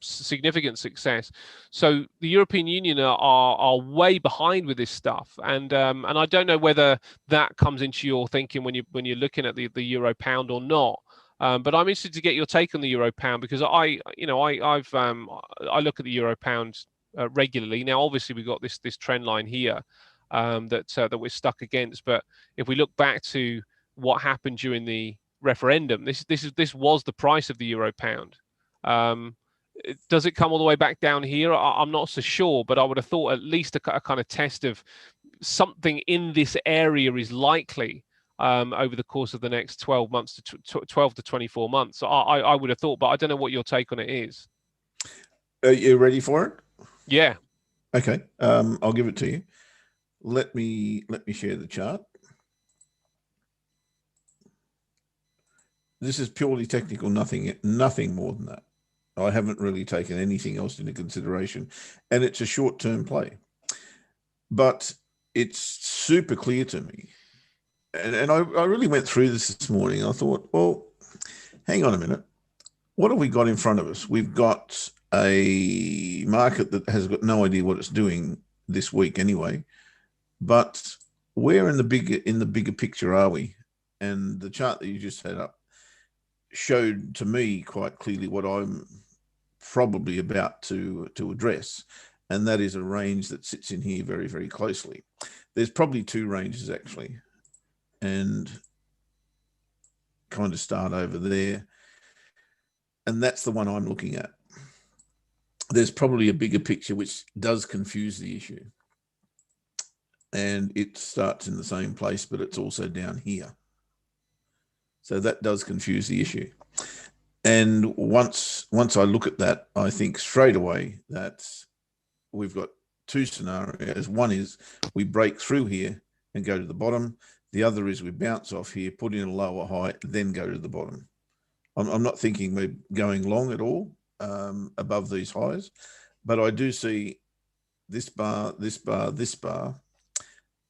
significant success. So the European Union are way behind with this stuff, and I don't know whether that comes into your thinking when you're looking at the euro pound or not. But I'm interested to get your take on the euro pound, because I look at the euro pound regularly. Now, obviously, we've got this trend line here that we're stuck against. But if we look back to what happened during the referendum, this was the price of the euro pound. Does it come all the way back down here? I'm not so sure, but I would have thought at least a kind of test of something in this area is likely over the course of the next 12 months to 12 to 24 months. So I would have thought, but I don't know what your take on it is. Are you ready for it? Yeah. Okay. I'll give it to you. Let me share the chart. This is purely technical, nothing more than that. I haven't really taken anything else into consideration, and it's a short-term play. But it's super clear to me, and I really went through this morning. I thought, well, hang on a minute. What have we got in front of us? We've got a market that has got no idea what it's doing this week anyway. But where in the bigger picture are we? And the chart that you just had up showed to me quite clearly what I'm probably about to address, and that is a range that sits in here very, very closely. There's probably two ranges actually, and kind of start over there, and that's the one I'm looking at. There's probably a bigger picture which does confuse the issue, and it starts in the same place, but it's also down here. So that does confuse the issue. And once I look at that, I think straight away that we've got two scenarios. One is we break through here and go to the bottom. The other is we bounce off here, put in a lower high, then go to the bottom. I'm not thinking we're going long at all above these highs, but I do see this bar, this bar, this bar,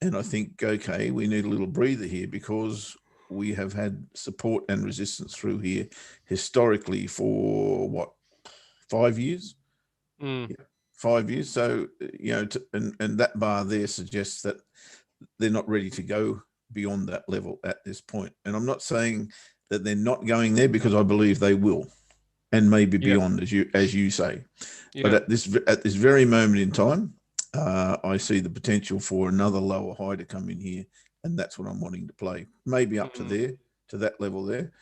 and I think, okay, we need a little breather here, because we have had support and resistance through here historically for 5 years? Yeah, 5 years. So, and that bar there suggests that they're not ready to go beyond that level at this point. And I'm not saying that they're not going there, because I believe they will, and maybe Yeah, beyond, as you say. But yeah, at this very moment in time, I see the potential for another lower high to come in here, and that's what I'm wanting to play. Maybe up to mm, there, to that level there,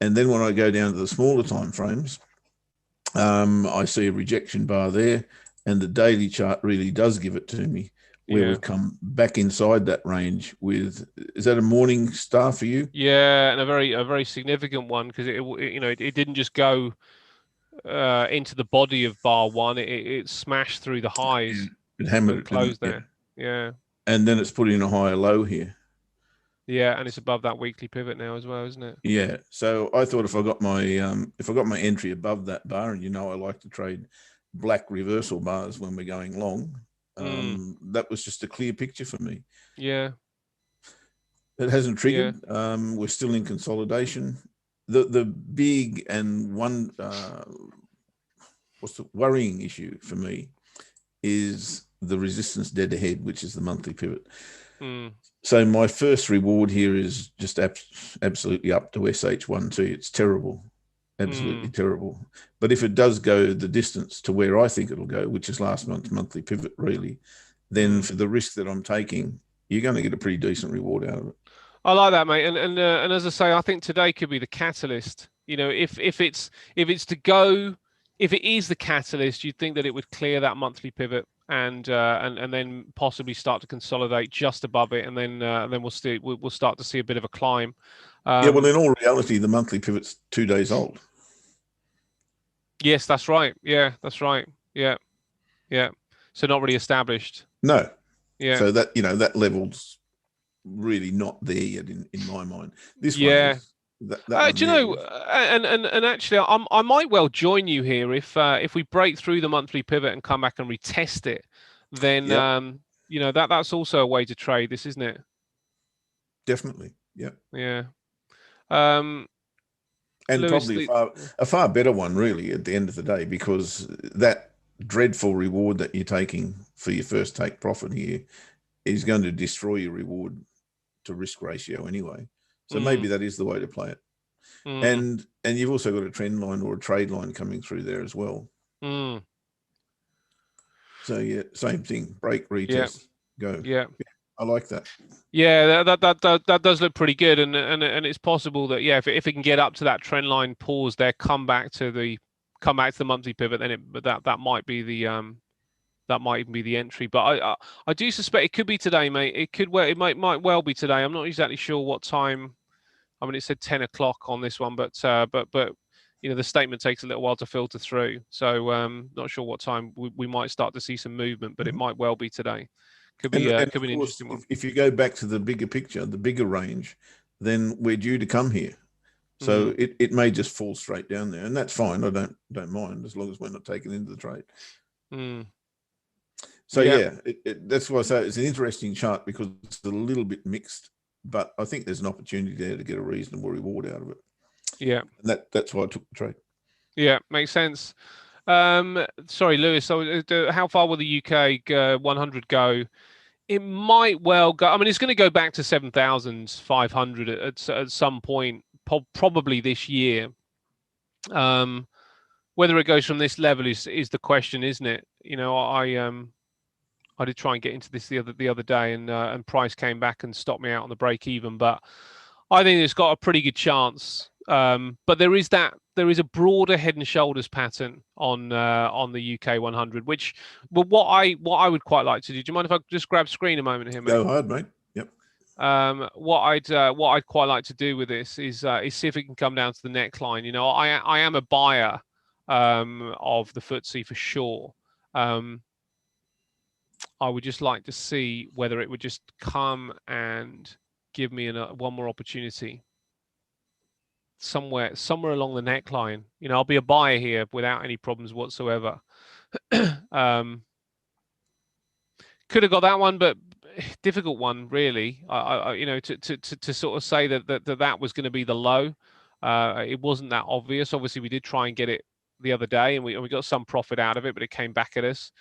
and then when I go down to the smaller time frames, I see a rejection bar there, and the daily chart really does give it to me, where yeah, we've come back inside that range with, is that a morning star for you? yeah, and a very significant one, because it didn't just go into the body of bar one. It smashed through the Yeah. highs It hammered and it, didn't it? closed Yeah. there. Yeah, And then it's put in a higher low here. yeah, and it's above that weekly pivot now as well, isn't it? Yeah. So I thought if I got my entry above that bar, and I like to trade black reversal bars when we're going long, Mm, that was just a clear picture for me. yeah, It hasn't yeah, triggered. We're still in consolidation. The big and one what's the worrying issue for me is the resistance dead ahead, which is the monthly pivot. mm, So my first reward here is just absolutely up to SH12. It's terrible, absolutely mm, terrible. But if it does go the distance to where I think it'll go, which is last month's monthly pivot, really, then mm. for the risk that I'm taking, you're going to get a pretty decent reward out of it. I like that, mate. And as I say, I think today could be the catalyst. If it's to go, if it is the catalyst, you'd think that it would clear that monthly pivot and then possibly start to consolidate just above it, and then we'll start to see a bit of a climb. Yeah, well, Um, in all reality, the monthly pivot's 2 days old. yes, that's right. Yeah, that's right. Yeah, yeah. So not really established. No. Yeah, So that level's really not there yet in my mind. This one yeah. is. That one Do you there know? is. And actually, I might well join you here if we break through the monthly pivot and come back and retest it. Then Yep, that's also a way to trade this, isn't it? definitely. Yep. Yeah. Um, And Lewis, probably a far better one, really, at the end of the day, because that dreadful reward that you're taking for your first take profit here is going to destroy your reward to risk ratio anyway. So maybe mm, that is the way to play it. mm, And you've also got a trend line or a trade line coming through there as well. mm. So yeah, same thing. Break, Yeah, retest, go. yeah. I like that. Yeah, that does look pretty good, and it's possible that, yeah, if it can get up to that trend line pause there, come back to the monthly pivot, then that might be that might even be the entry. But I do suspect it could be today, mate. It might well be today. I'm not exactly sure what time. I mean, it said 10 o'clock on this one, but the statement takes a little while to filter through. So not sure what time we might start to see some movement, but it Mhm. might well be today. Could be And could of be an course, interesting one. if you go back to the bigger picture, the bigger range, then we're due to come here. So Mm, it may just fall straight down there, and that's fine. I don't mind, as long as we're not taken into the trade. mm. So Yeah, yeah, that's why I say it's an interesting chart, because it's a little bit mixed, but I think there's an opportunity there to get a reasonable reward out of it, yeah, and that's why I took the trade. yeah. Makes sense. Sorry, Lewis. So, how far will the UK 100 go? It might well go. I mean, it's going to go back to 7,500 at some point, probably this year. Um, Whether it goes from this level is the question, isn't it? I did try and get into this the other day, and price came back and stopped me out on the break even. But I think it's got a pretty good chance. But there is a broader head and shoulders pattern on the UK 100, which, well, what I would quite like to do. Do you mind if I just grab screen a moment here, mate? Go hard, mate. Yep. What I'd quite like to do with this is see if it can come down to the neckline. I am a buyer of the FTSE for sure. I would just like to see whether it would just come and give me one more opportunity somewhere along the neckline. I'll be a buyer here without any problems whatsoever. um, could have got that one, but difficult one really. To sort of say that was going to be the low. It wasn't that obvious. Obviously, we did try and get it the other day, and we got some profit out of it, but it came back at us.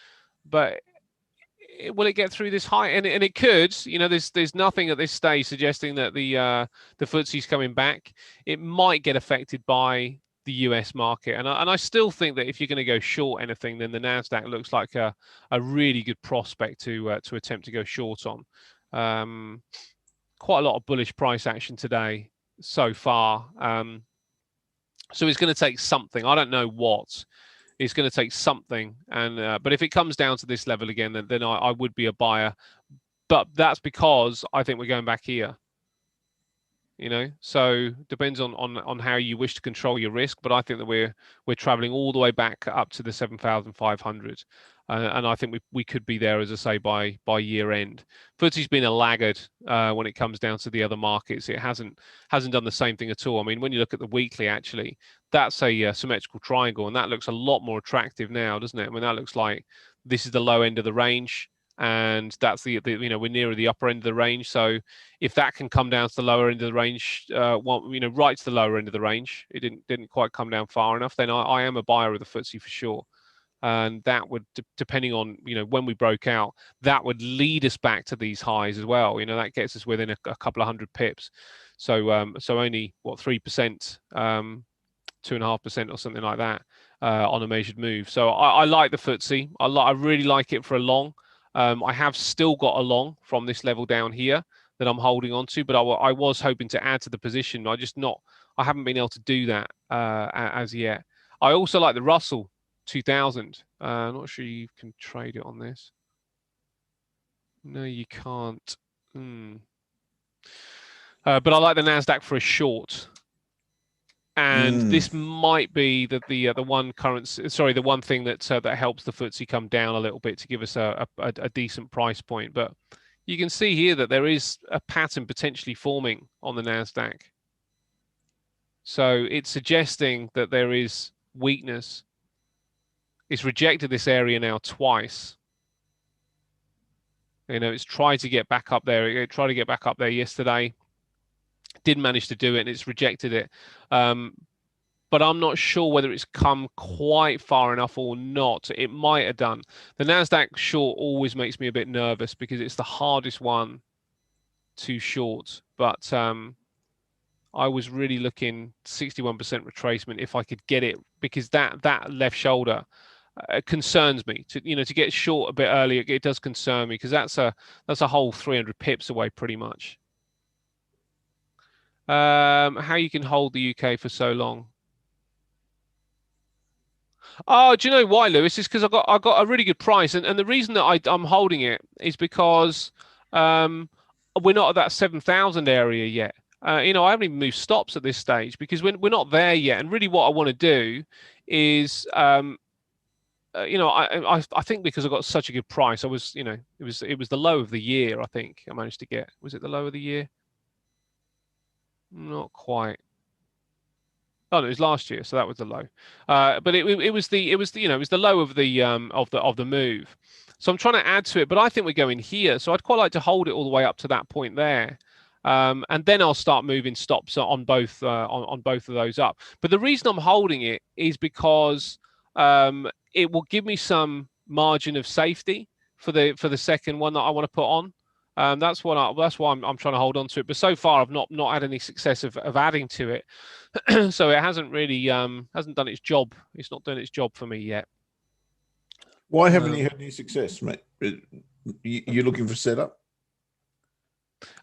but will it get through this high? And it could. There's nothing at this stage suggesting that the FTSE's coming back. It might get affected by the US market, and I still think that if you're going to go short anything, then the Nasdaq looks like a really good prospect to attempt to go short on. Quite a lot of bullish price action today so far. So it's going to take something. I don't know what. It's going to take something, and but if it comes down to this level again, then I would be a buyer. But that's because I think we're going back here. So depends on how you wish to control your risk, but I think that we're traveling all the way back up to the 7,500, and I think we could be there, as I say, by year end. FTSE's been a laggard when it comes down to the other markets. It hasn't done the same thing at all. I mean, when you look at the weekly, actually, that's a symmetrical triangle, and that looks a lot more attractive now, doesn't it? I mean, that looks like this is the low end of the range, and that's the we're nearer the upper end of the range. So if that can come down to the lower end of the range, right to the lower end of the range, it didn't quite come down far enough, then I am a buyer of the FTSE for sure. And that would, depending on when we broke out, that would lead us back to these highs as well. That gets us within a couple of hundred pips. So only what 3%, 2.5% or something like that on a measured move. So I like the FTSE. I really like it for a long. I have still got a long from this level down here that I'm holding on to, but I was hoping to add to the position. I haven't been able to do that as yet. I also like the Russell 2000. I'm not sure you can trade it on this. No, you can't. But I like the Nasdaq for a short. And this might be the one the one thing that helps the FTSE come down a little bit to give us a decent price point. But you can see here that there is a pattern potentially forming on the Nasdaq. So it's suggesting that there is weakness. It's rejected this area now twice. It's tried to get back up there. It tried to get back up there yesterday. Didn't manage to do it, and it's rejected it. But I'm not sure whether it's come quite far enough or not. It might have done. The Nasdaq short always makes me a bit nervous because it's the hardest one to short. But I was really looking 61% retracement if I could get it, because that left shoulder concerns me. To get short a bit earlier, it does concern me, because that's a whole 300 pips away pretty much. How you can hold the UK for so long? Oh, do you know why, Lewis? It's because I got a really good price, and the reason that I'm holding it is because we're not at that 7,000 area yet. I haven't even moved stops at this stage because we're not there yet. And really, what I want to do is, I think because I got such a good price, it was the low of the year. I think I managed to get. Was it the low of the year? Not quite. Oh, no, it was last year, so that was the low. But it was the low of the move. So I'm trying to add to it, but I think we're going here. So I'd quite like to hold it all the way up to that point there, and then I'll start moving stops on both on both of those up. But the reason I'm holding it is because it will give me some margin of safety for the second one that I want to put on. That's why I'm trying to hold on to it. But so far, I've not had any success of adding to it. So it hasn't really hasn't done its job. It's not done its job for me yet. Why haven't you had any success, mate? You're looking for setup?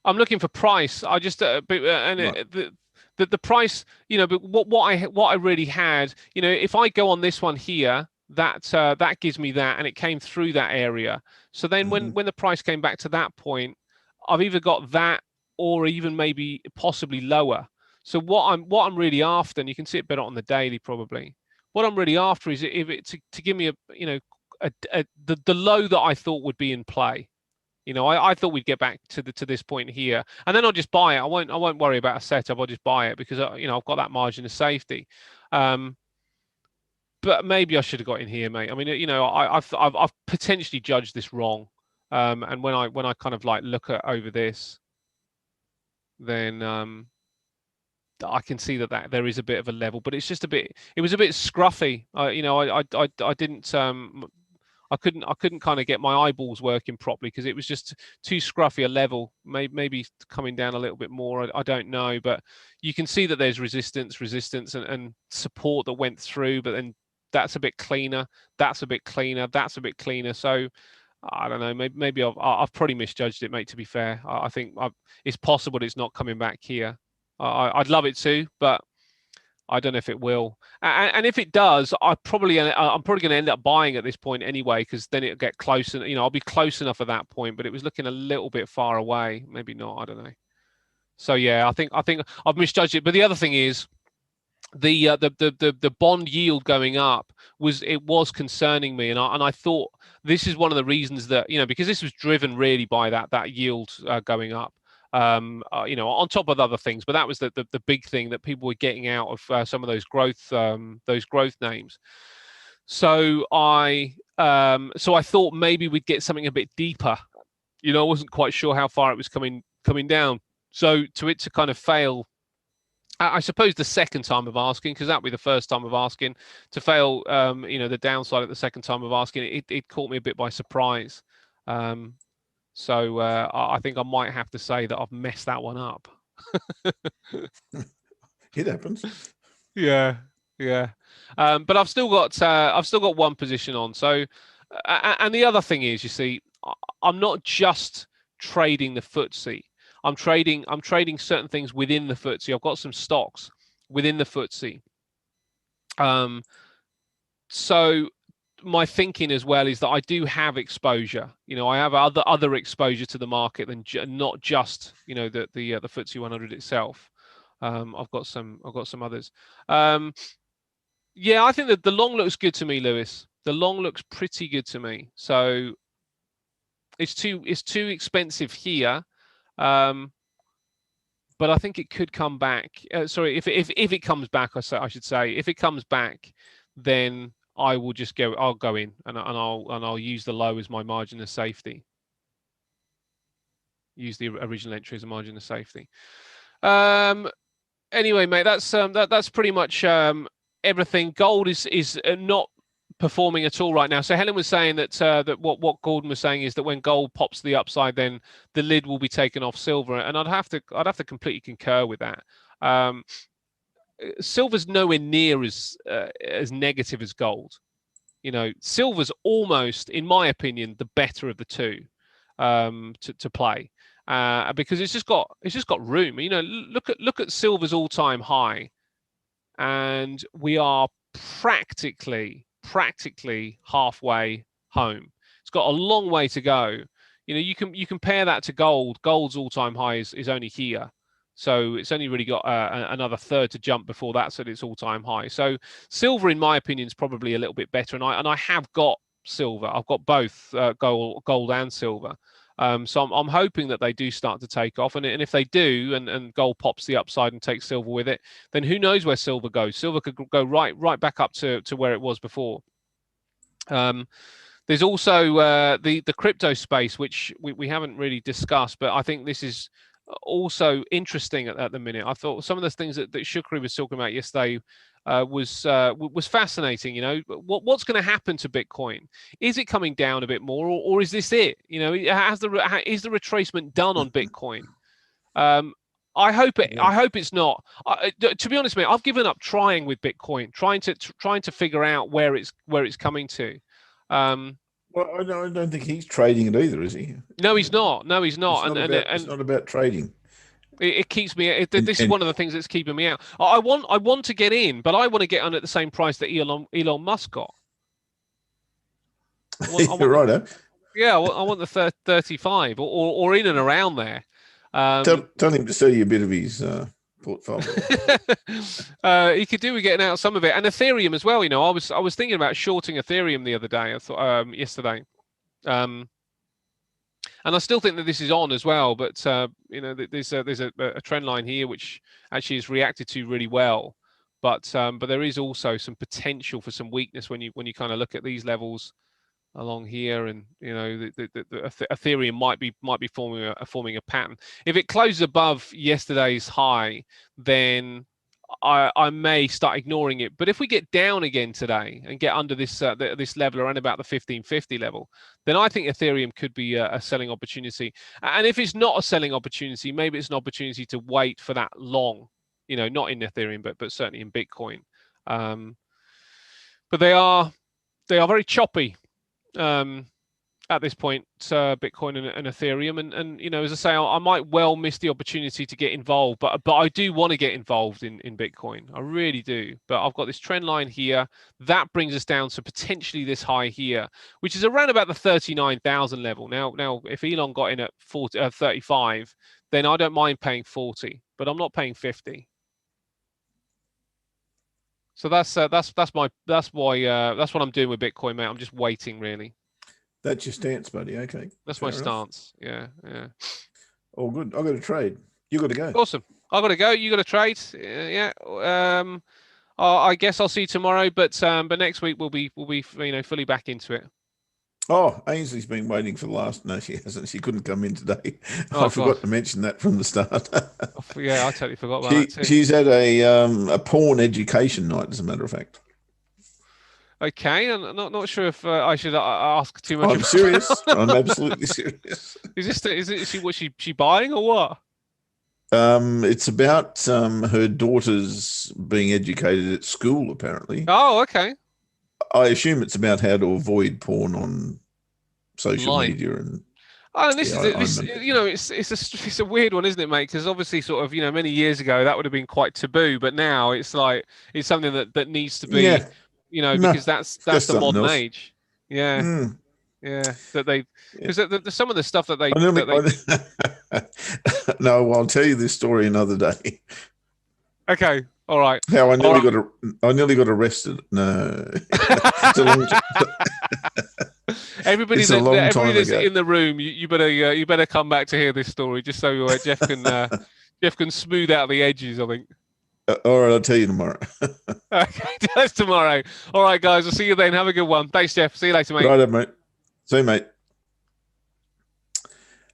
I'm looking for price. I just right. The price, but what I really had, if I go on this one here, that gives me that, and it came through that area. So then when the price came back to that point, I've either got that or even maybe possibly lower. So what I'm really after, and you can see it better on the daily probably. What I'm really after is if it to give me the low that I thought would be in play. I thought we'd get back to this point here, and then I'll just buy it. I won't worry about a setup. I'll just buy it because I've got that margin of safety. But maybe I should have got in here, mate. I mean, I've potentially judged this wrong. And when I kind of like look at over this, then I can see that there is a bit of a level, but it's just it was a bit scruffy. I didn't I couldn't kind of get my eyeballs working properly because it was just too scruffy a level. Maybe coming down a little bit more. I don't know, but you can see that there's resistance, and support that went through, but then that's a bit cleaner. That's a bit cleaner. That's a bit cleaner. So I don't know. Maybe I've probably misjudged it, mate. To be fair, I think it's possible it's not coming back here. I'd love it to, but I don't know if it will. And if it does, I'm probably going to end up buying at this point anyway, because then it'll get close, and I'll be close enough at that point. But it was looking a little bit far away. Maybe not. I don't know. So yeah, I think I've misjudged it. But the other thing is the bond yield going up was concerning me, and I thought this is one of the reasons that because this was driven really by that yield going up. On top of other things, but that was the big thing that people were getting out of some of those growth names. So I thought maybe we'd get something a bit deeper. I wasn't quite sure how far it was coming down. So to kind of fail, I suppose the second time of asking, because that'd be the first time of asking, to fail, the downside at the second time of asking, it caught me a bit by surprise. So I think I might have to say that I've messed that one up. It happens. Yeah. But I've still got one position on. So, and the other thing is, you see, I'm not just trading the FTSE. I'm trading certain things within the FTSE. I've got some stocks within the FTSE. So my thinking as well is that I do have exposure. I have other exposure to the market than not just the FTSE 100 itself. I've got some others. Yeah, I think that the long looks good to me, Lewis. The long looks pretty good to me. So it's too expensive here. But I think it could come back. Sorry, if it comes back, I should say, if it comes back, then I will just go. I'll go in and I'll use the low as my margin of safety. Use the original entry as a margin of safety. Anyway, mate, that's pretty much everything. Gold is not performing at all right now. So Helen was saying that what Gordon was saying is that when gold pops the upside, then the lid will be taken off silver, and I'd have to completely concur with that. Silver's nowhere near as negative as gold. Silver's almost, in my opinion, the better of the two to play because it's just got room. Look at silver's all-time high, and we are practically halfway home. It's got a long way to go. You compare that to gold. Gold's all-time high is only here. So it's only really got another third to jump before that's at its all-time high. So silver, in my opinion, is probably a little bit better. And I have got silver. I've got both gold and silver. So I'm hoping that they do start to take off. And if they do, and gold pops the upside and takes silver with it, then who knows where silver goes? Silver could go right back up to where it was before. There's also the crypto space, which we haven't really discussed, but I think this is also interesting at the minute. I thought some of the things that Shukri was talking about yesterday was fascinating. What's going to happen to Bitcoin? Is it coming down a bit more, or is this it? Is the retracement done on Bitcoin? I hope it's not. To be honest, mate, I've given up trying with Bitcoin, trying to figure out where it's coming to. Well, I don't think he's trading it either, is he? No, he's not. No, he's not. It's not about trading. It keeps me. This is one of the things that's keeping me out. I want to get in, but I want to get on at the same price that Elon Musk got. You're right, huh? Yeah, I want the 35 or in and around there. Tell him to sell you a bit of his portfolio. He could do with getting out some of it, and Ethereum as well. I was thinking about shorting Ethereum the other day. I thought yesterday, and I still think that this is on as well. But there's a trend line here which actually is reacted to really well. But there is also some potential for some weakness when you kind of look at these levels along here, and the Ethereum might be forming a pattern. If it closes above yesterday's high, then I may start ignoring it. But if we get down again today and get under this this level around about the 1550 level, then I think Ethereum could be a selling opportunity. And if it's not a selling opportunity, maybe it's an opportunity to wait for that long. Not in Ethereum, but certainly in Bitcoin. But they are very choppy. At this point, Bitcoin and Ethereum, and as I say, I might well miss the opportunity to get involved, but I do want to get involved in Bitcoin. I really do. But I've got this trend line here that brings us down to potentially this high here, which is around about the 39,000 level. Now, if Elon got in at 35, then I don't mind paying 40, but I'm not paying 50. So that's why that's what I'm doing with Bitcoin, mate. I'm just waiting, really. That's your stance, buddy. Okay. That's my stance. Yeah. All good. I got to trade. You got to go. Awesome. I got to go. You got to trade. Yeah. I guess I'll see you tomorrow, but next week we'll be fully back into it. Oh, Ainsley's been waiting for the last. No, she hasn't. She couldn't come in today. Oh, I forgot to mention that from the start. Yeah, I totally forgot about that too. She's at a porn education night, as a matter of fact. Okay, I'm not sure if I should ask too much. I'm serious. I'm absolutely serious. Is she buying or what? It's about her daughters being educated at school, apparently. Oh, okay. I assume it's about how to avoid porn on social media and. Oh, and it's a weird one, isn't it, mate? Because obviously, sort of, many years ago that would have been quite taboo, but now it's something that needs to be, because that's the modern age. Yeah, yeah. Because some of the stuff that they. No, I'll tell you this story another day. Okay, all right. How I nearly got arrested. No, it's a long everybody that's in the room, you better come back to hear this story, just so Jeff can smooth out the edges, I think. All right, I'll tell you tomorrow. Okay, that's tomorrow. All right, guys, I'll see you then. Have a good one. Thanks, Jeff. See you later, mate. Right, mate. See you, mate.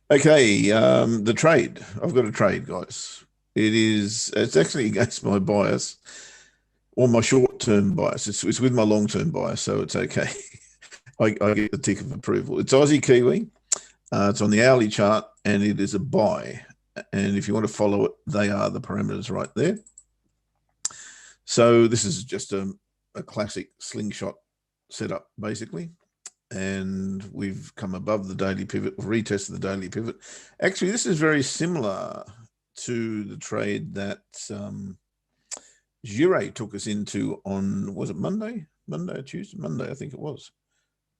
Okay, the trade. I've got a trade, guys. It's actually against my bias, or my short-term bias. It's with my long-term bias, so it's okay. I get the tick of approval. It's Aussie Kiwi. It's on the hourly chart, and it is a buy. And if you want to follow it, they are the parameters right there. So this is just a classic slingshot setup, basically. And we've come above the daily pivot. We've retested the daily pivot. Actually, this is very similar to the trade that Jure took us into on, was it Monday? Monday or Tuesday? Monday, I think it was.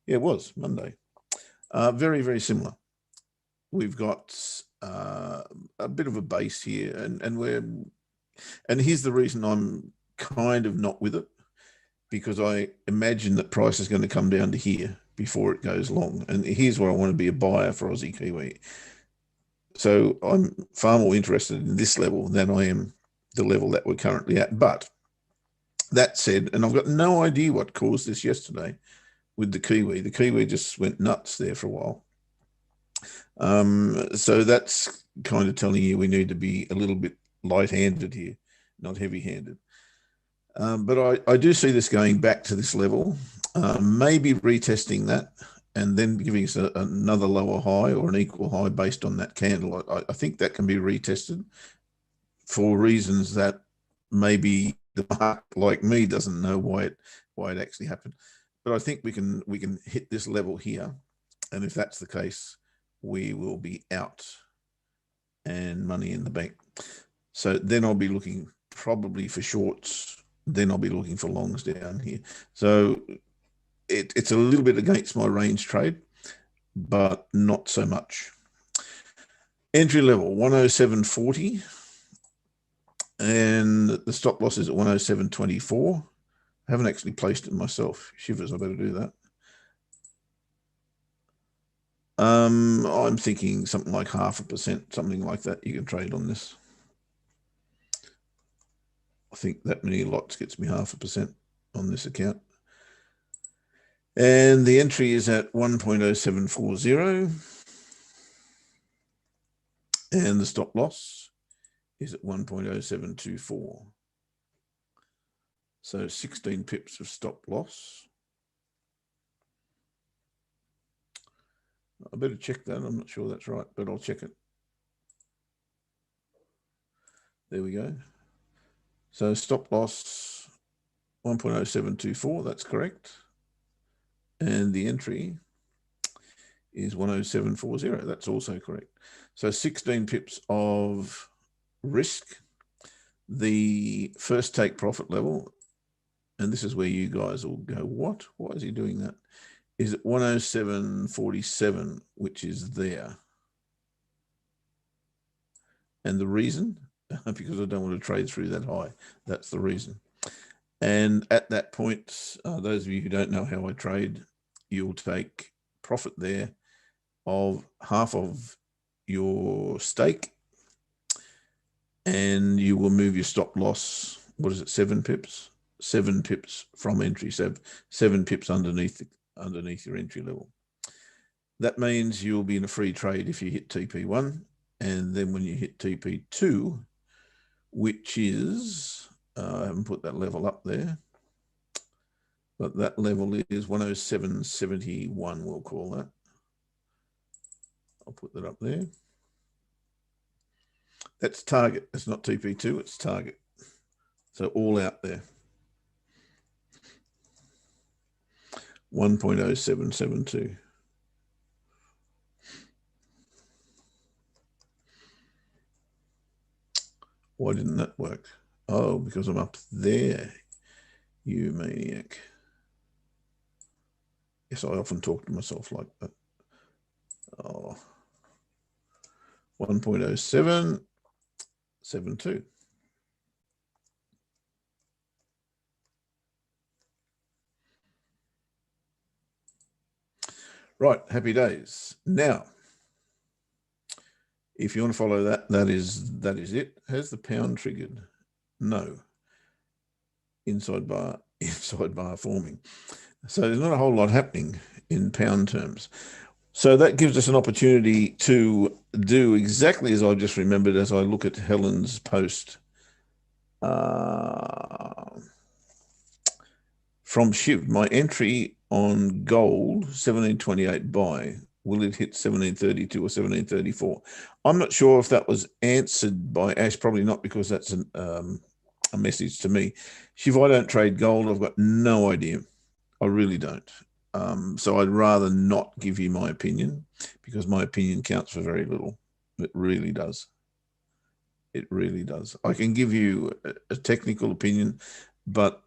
Yeah, it was Monday. Very, very similar. We've got a bit of a base here, and here's the reason I'm kind of not with it, because I imagine that price is going to come down to here before it goes long. And here's where I want to be a buyer for Aussie Kiwi. So I'm far more interested in this level than I am the level that we're currently at. But that said, and I've got no idea what caused this yesterday with the Kiwi. The Kiwi just went nuts there for a while. So that's kind of telling you we need to be a little bit light-handed here, not heavy-handed. But I do see this going back to this level, maybe retesting that and then giving us another lower high or an equal high based on that candle. I think that can be retested for reasons that maybe the market, like me, doesn't know why it actually happened. But I think we can hit this level here, and if that's the case, we will be out and money in the bank. So then I'll be looking probably for shorts. Then I'll be looking for longs down here. So it's a little bit against my range trade, but not so much. Entry level 107.40, and the stop loss is at 107.24. I haven't actually placed it myself. Shivers, I better do that. I'm thinking something like 0.5%, something like that. You can trade on this. I think that many lots gets me 0.5% on this account. And the entry is at 1.0740. And the stop loss is at 1.0724. So 16 pips of stop loss. I better check that. I'm not sure that's right, but I'll check it. There we go. So stop loss 1.0724, that's correct. And the entry is 10740, that's also correct. So 16 pips of risk. The first take profit level, and this is where you guys will go, what? Why is he doing that? Is at 107.47, which is there. And the reason, because I don't want to trade through that high. That's the reason. And at that point, those of you who don't know how I trade, you'll take profit there of half of your stake, and you will move your stop loss. What is it? 7 pips. 7 pips from entry. So 7 pips underneath your entry level. That means you'll be in a free trade if you hit TP1, and then when you hit TP2, which is, I haven't put that level up there, but that level is 107.71, we'll call that. I'll put that up there. That's target. It's not TP2, it's target. So all out there. 1.0772. Why didn't that work? Oh, because I'm up there, you maniac. Yes, I often talk to myself like that. Oh, 1.0772. Right, happy days. Now, if you want to follow that, that is it. Has the pound triggered? No. Inside bar forming. So there's not a whole lot happening in pound terms. So that gives us an opportunity to do exactly as I just remembered as I look at Helen's post from Shiv. My entry on gold, 1728 buy. Will it hit 1732 or 1734? I'm not sure if that was answered by Ash. Probably not, because that's a message to me. Shiv, I don't trade gold. I've got no idea. I really don't. So I'd rather not give you my opinion, because my opinion counts for very little. It really does. It really does. I can give you a technical opinion, but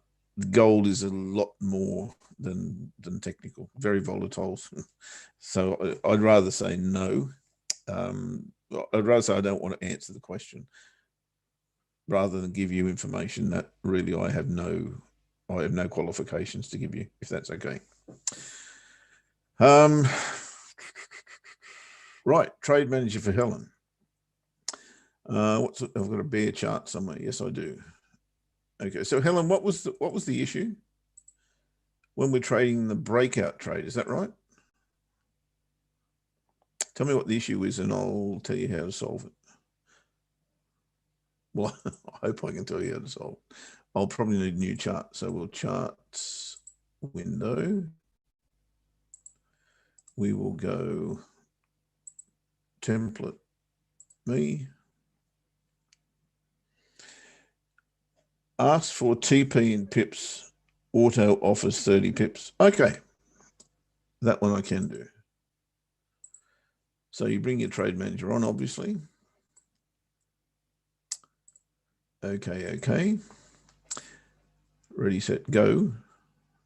gold is a lot more than technical, very volatile. So I'd rather say no. I'd rather say I don't want to answer the question, rather than give you information that really I have no qualifications to give you, if that's okay. Right, trade manager for Helen. I've got a bear chart somewhere. Yes, I do. Okay, so Helen, what was the issue when we're trading the breakout trade? Is that right? Tell me what the issue is, and I'll tell you how to solve it. Well, I hope I can tell you how to solve it. I'll probably need a new chart. So we'll charts window. We will go template me. Ask for TP in pips. Auto offers 30 pips. Okay. That one I can do. So you bring your trade manager on, obviously. Okay. Ready, set, go.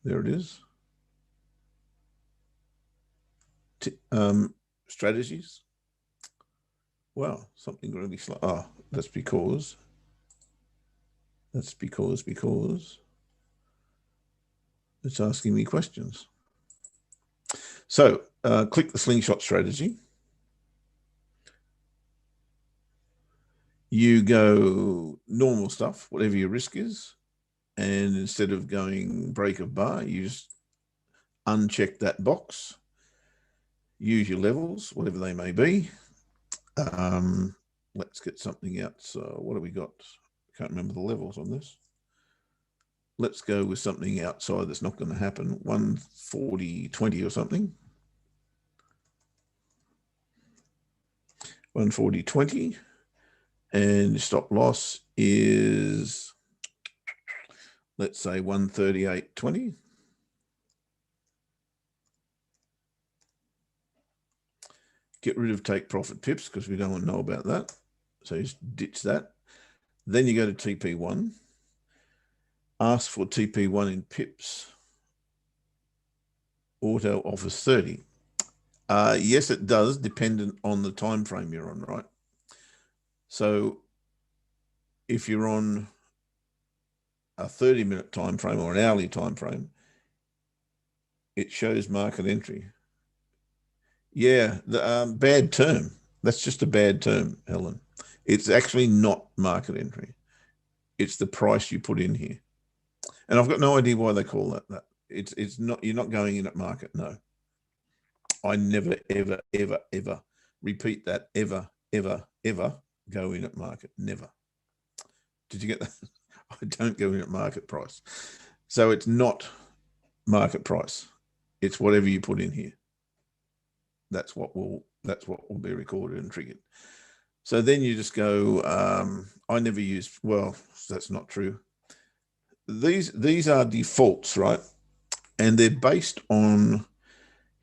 There it is. Strategies. Wow, something really slow. Oh, that's because it's asking me questions. So click the slingshot strategy. You go normal stuff, whatever your risk is. And instead of going break of bar, you just uncheck that box. Use your levels, whatever they may be. Let's get something out. So what do we got? I can't remember the levels on this. let's go with something outside that's not going to happen. 140.20 or something. 140.20, and stop loss is, let's say, 138.20. Get rid of take profit pips because we don't want to know about that. So just ditch that. Then you go to TP1. Ask for TP1 in pips. Auto offers 30. Yes, it does, dependent on the time frame you're on, right? So if you're on a 30-minute time frame or an hourly time frame, it shows market entry. Yeah, the bad term. That's just a bad term, Helen. It's actually not market entry. It's the price you put in here. And I've got no idea why they call that. It's not, you're not going in at market, no. I never, ever, ever, ever, repeat that, ever, ever, ever go in at market. Never. Did you get that? I don't go in at market price. So it's not market price. It's whatever you put in here. That's what will be recorded and triggered. So then you just go, I never use, well, that's not true. These are defaults, right? And they're based on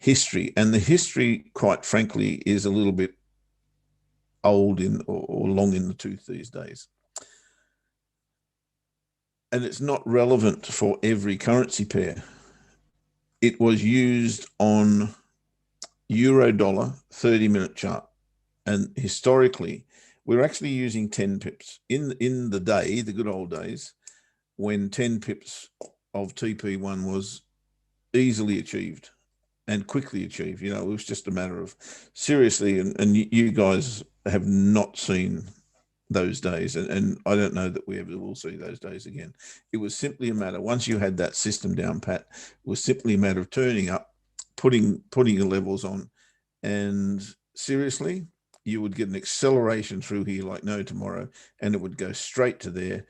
history, and the history, quite frankly, is a little bit old or long in the tooth these days. And it's not relevant for every currency pair. It was used on euro dollar 30-minute chart, and historically we're actually using 10 pips in the day, the good old days, when 10 pips of TP1 was easily achieved and quickly achieved. You know, it was just a matter of, seriously, and you guys have not seen those days, and I don't know that we ever will see those days again. It was simply a matter, once you had that system down pat, it was simply a matter of turning up, putting your levels on, and seriously, you would get an acceleration through here like no tomorrow, and it would go straight to there.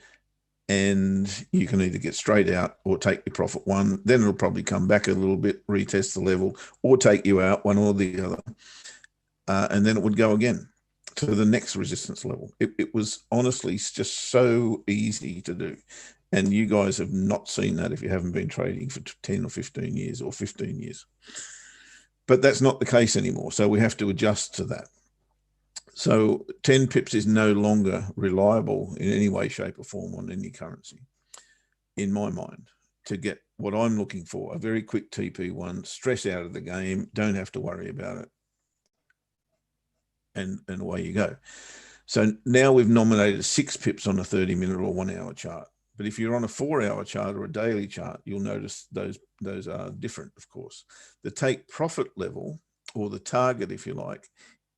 And you can either get straight out or take your profit one. Then it'll probably come back a little bit, retest the level, or take you out, one or the other. And then it would go again to the next resistance level. It was honestly just so easy to do. And you guys have not seen that if you haven't been trading for 10 or 15 years or 15 years. But that's not the case anymore. So we have to adjust to that. So 10 pips is no longer reliable in any way, shape, or form on any currency, in my mind, to get what I'm looking for, a very quick TP1, stress out of the game, don't have to worry about it. And away you go. So now we've nominated 6 pips on a 30-minute or 1 hour chart. But if you're on a 4-hour chart or a daily chart, you'll notice those are different, of course. The take profit level, or the target, if you like,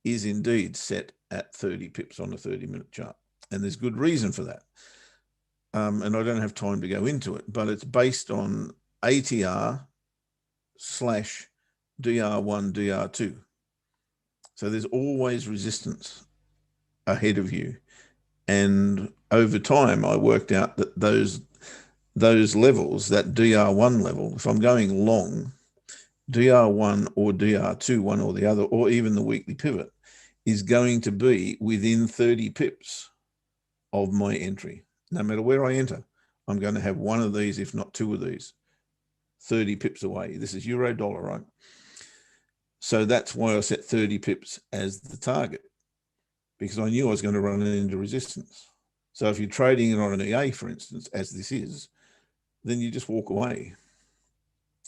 is indeed set at 30 pips on a 30-minute chart. And there's good reason for that. And I don't have time to go into it, but it's based on ATR/DR1, DR2. So there's always resistance ahead of you. And over time, I worked out that those levels, that DR1 level, if I'm going long, DR1 or DR2, one or the other, or even the weekly pivot, is going to be within 30 pips of my entry. No matter where I enter, I'm going to have one of these, if not 2 of these, 30 pips away. This is euro dollar, right? So that's why I set 30 pips as the target, because I knew I was going to run into resistance. So if you're trading it on an EA, for instance, as this is, then you just walk away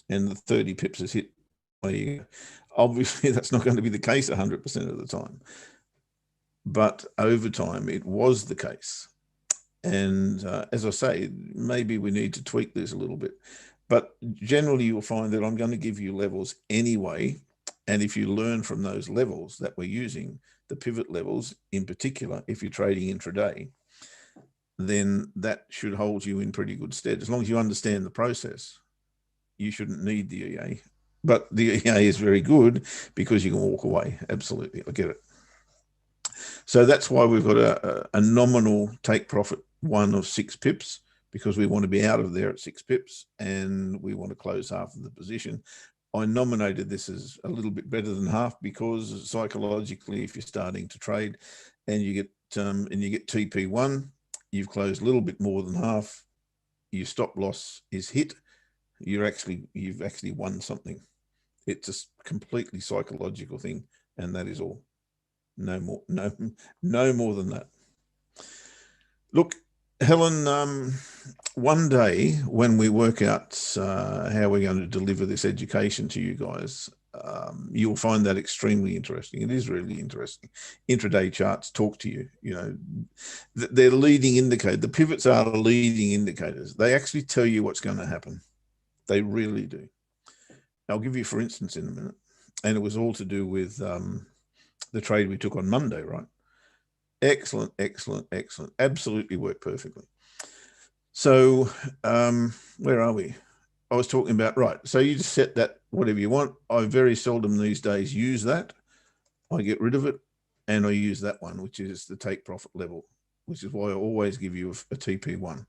and the 30 pips is hit. Obviously, that's not going to be the case 100% of the time. But over time, it was the case. And as I say, maybe we need to tweak this a little bit. But generally, you'll find that I'm going to give you levels anyway. And if you learn from those levels that we're using, the pivot levels in particular, if you're trading intraday, then that should hold you in pretty good stead. As long as you understand the process, you shouldn't need the EA. But the EA is very good because you can walk away. Absolutely. I get it. So that's why we've got a nominal take profit one of 6 pips because we want to be out of there at 6 pips and we want to close half of the position. I nominated this as a little bit better than half because psychologically, if you're starting to trade and you get TP1, you've closed a little bit more than half. Your stop loss is hit. You've actually won something. It's a completely psychological thing, and that is all. No more than that. Look, Helen, one day when we work out how we're going to deliver this education to you guys, you'll find that extremely interesting. It is really interesting. Intraday charts talk to you. You know, they're leading indicators. The pivots are leading indicators. They actually tell you what's going to happen. They really do. I'll give you, for instance, in a minute. And it was all to do with the trade we took on Monday, right? Excellent. Absolutely worked perfectly. So where are we? I was talking about, right. So you just set that whatever you want. I very seldom these days use that. I get rid of it and I use that one, which is the take profit level, which is why I always give you a TP1.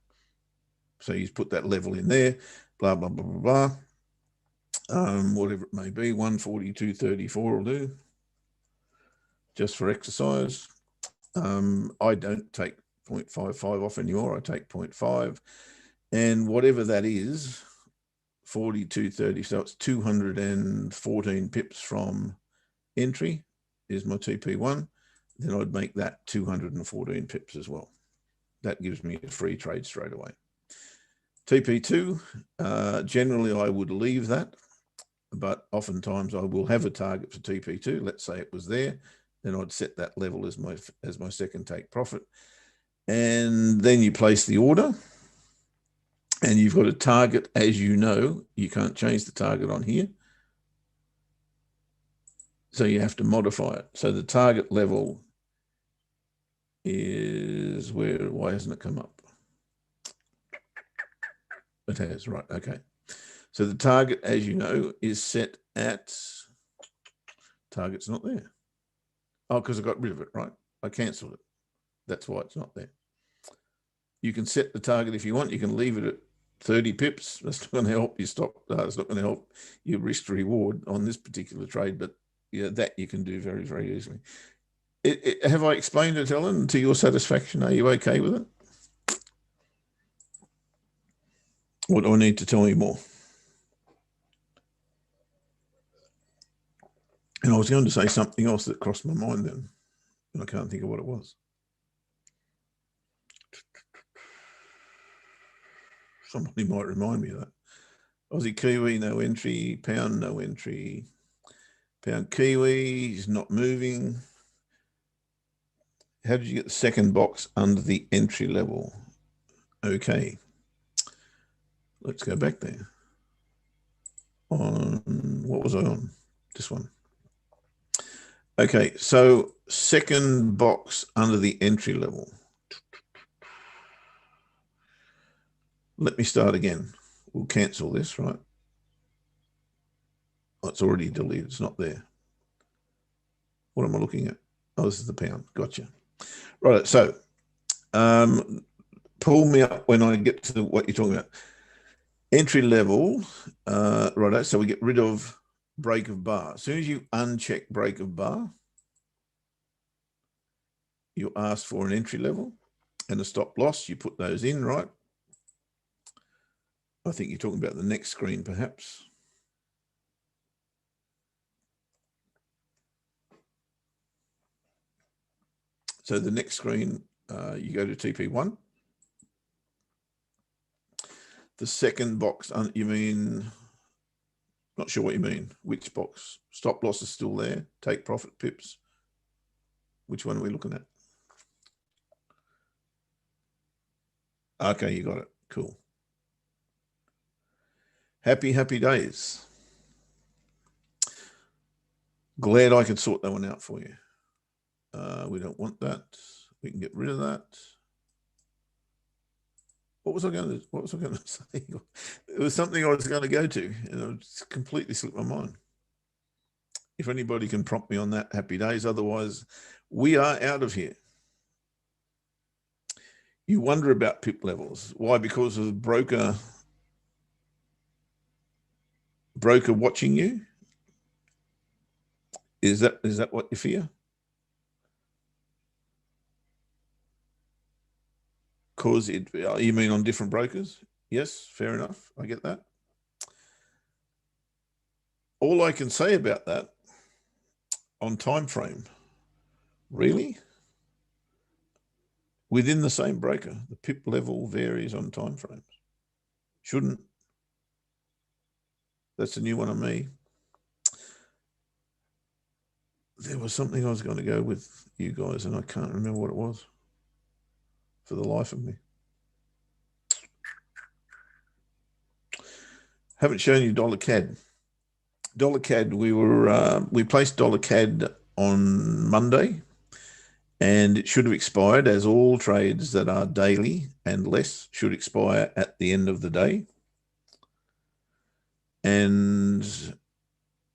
So you put that level in there, blah, blah, blah, blah, blah. Whatever it may be, 142.34 will do, just for exercise. I don't take 0.55 off anymore. I take 0.5. And whatever that is, 42.30, so it's 214 pips from entry is my TP1. Then I'd make that 214 pips as well. That gives me a free trade straight away. TP2, generally I would leave that, but oftentimes I will have a target for TP2. Let's say it was there. Then I'd set that level as my second take profit. And then you place the order and you've got a target. As you know, you can't change the target on here. So you have to modify it. So the target level is why hasn't it come up? It has, right, okay. So the target, as you know, is set at, target's not there. Oh, because I got rid of it, right? I cancelled it. That's why it's not there. You can set the target if you want. You can leave it at 30 pips. That's not going to help you stop. It's not going to help your risk to reward on this particular trade, but yeah, that you can do very, very easily. Have I explained it, Helen, to your satisfaction? Are you okay with it? Or do I need to tell you more? And I was going to say something else that crossed my mind then, and I can't think of what it was. Somebody might remind me of that. Aussie Kiwi, no entry. Pound, no entry. Pound Kiwi is not moving. How did you get the second box under the entry level? Okay. Let's go back there. On, what was I on? This one. Okay, so second box under the entry level. Let me start again. We'll cancel this, right? Oh, it's already deleted. It's not there. What am I looking at? Oh, this is the pound. Gotcha. Right, so pull me up when I get to what you're talking about. Entry level, right, so we get rid of break of bar. As soon as you uncheck break of bar, you ask for an entry level and a stop loss. You put those in, right? I think you're talking about the next screen, perhaps. So the next screen, you go to TP1. The second box, you mean, not sure what you mean. Which box? Stop loss is still there. Take profit pips. Which one are we looking at? Okay, you got it. Cool. Happy days. Glad I could sort that one out for you. We don't want that. We can get rid of that. What was I going to say? It was something I was going to go to, and it completely slipped my mind. If anybody can prompt me on that, happy days. Otherwise, we are out of here. You wonder about pip levels. Why? Because of broker watching you? Is that what you fear? Cause it, you mean on different brokers? Yes, fair enough. I get that. All I can say about that on time frame, really, within the same broker, the pip level varies on time frames. Shouldn't. That's a new one on me. There was something I was going to go with you guys, and I can't remember what it was for the life of me. Haven't shown you dollar CAD. Dollar CAD, we placed dollar CAD on Monday, and it should have expired, as all trades that are daily and less should expire at the end of the day. And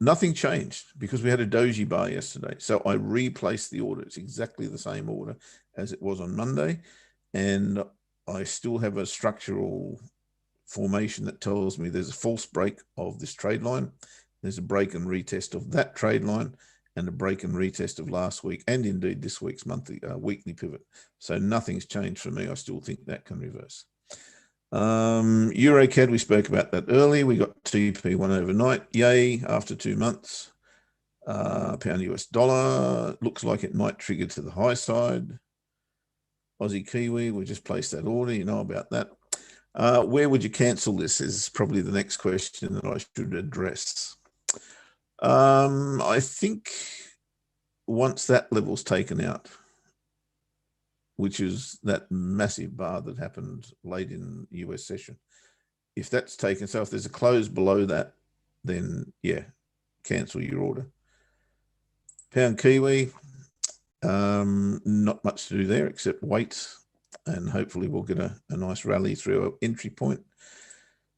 nothing changed because we had a doji bar yesterday. So I replaced the order. It's exactly the same order as it was on Monday. And I still have a structural formation that tells me there's a false break of this trade line. There's a break and retest of that trade line, and a break and retest of last week, and indeed this week's weekly pivot. So nothing's changed for me. I still think that can reverse. EuroCAD, we spoke about that early. We got TP1 overnight. Yay, after 2 months. Pound US dollar looks like it might trigger to the high side. Aussie Kiwi, we just placed that order. You know about that. Where would you cancel this is probably the next question that I should address. I think once that level's taken out, which is that massive bar that happened late in US session, if that's taken, so if there's a close below that, then yeah, cancel your order. Pound Kiwi, not much to do there except wait, and hopefully we'll get a nice rally through our entry point.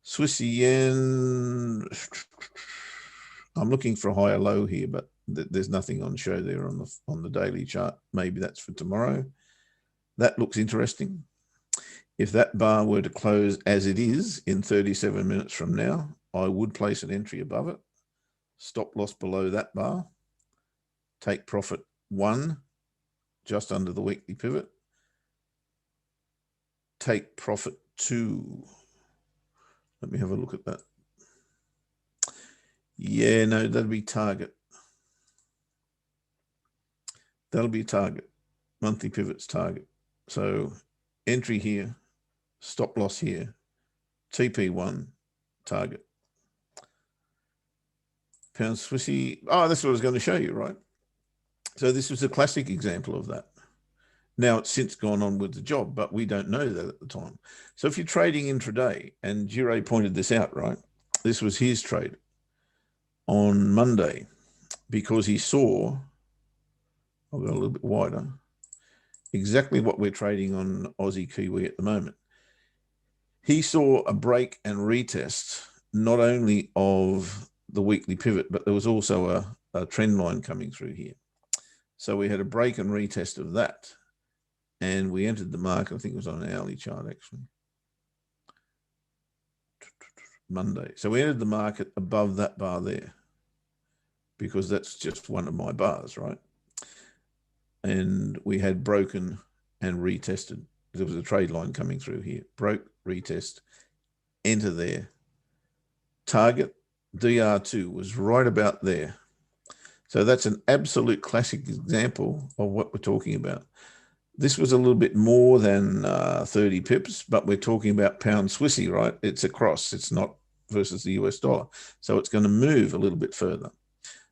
Swissy yen, I'm looking for a higher low here, but there's nothing on show there on the daily chart. Maybe that's for tomorrow. That looks interesting. If that bar were to close as it is in 37 minutes from now, I would place an entry above it. Stop loss below that bar. Take profit 1, just under the weekly pivot. Take profit 2. Let me have a look at that. Yeah, no, that'll be target. That'll be target. Monthly pivot's target. So entry here, stop loss here, TP1, target. Pound Swissy. Oh, that's what I was going to show you, right? So this was a classic example of that. Now it's since gone on with the job, but we don't know that at the time. So if you're trading intraday, and Jure pointed this out, right? This was his trade on Monday because he saw, I'll go a little bit wider, exactly what we're trading on Aussie Kiwi at the moment. He saw a break and retest, not only of the weekly pivot, but there was also a trend line coming through here. So we had a break and retest of that. And we entered the market, I think it was on an hourly chart actually, Monday. So we entered the market above that bar there because that's just one of my bars, right? And we had broken and retested. There was a trade line coming through here. Broke, retest, enter there. Target, DR2 was right about there. So that's an absolute classic example of what we're talking about. This was a little bit more than 30 pips, but we're talking about pound Swissy, right? It's a cross. It's not versus the US dollar. So it's going to move a little bit further.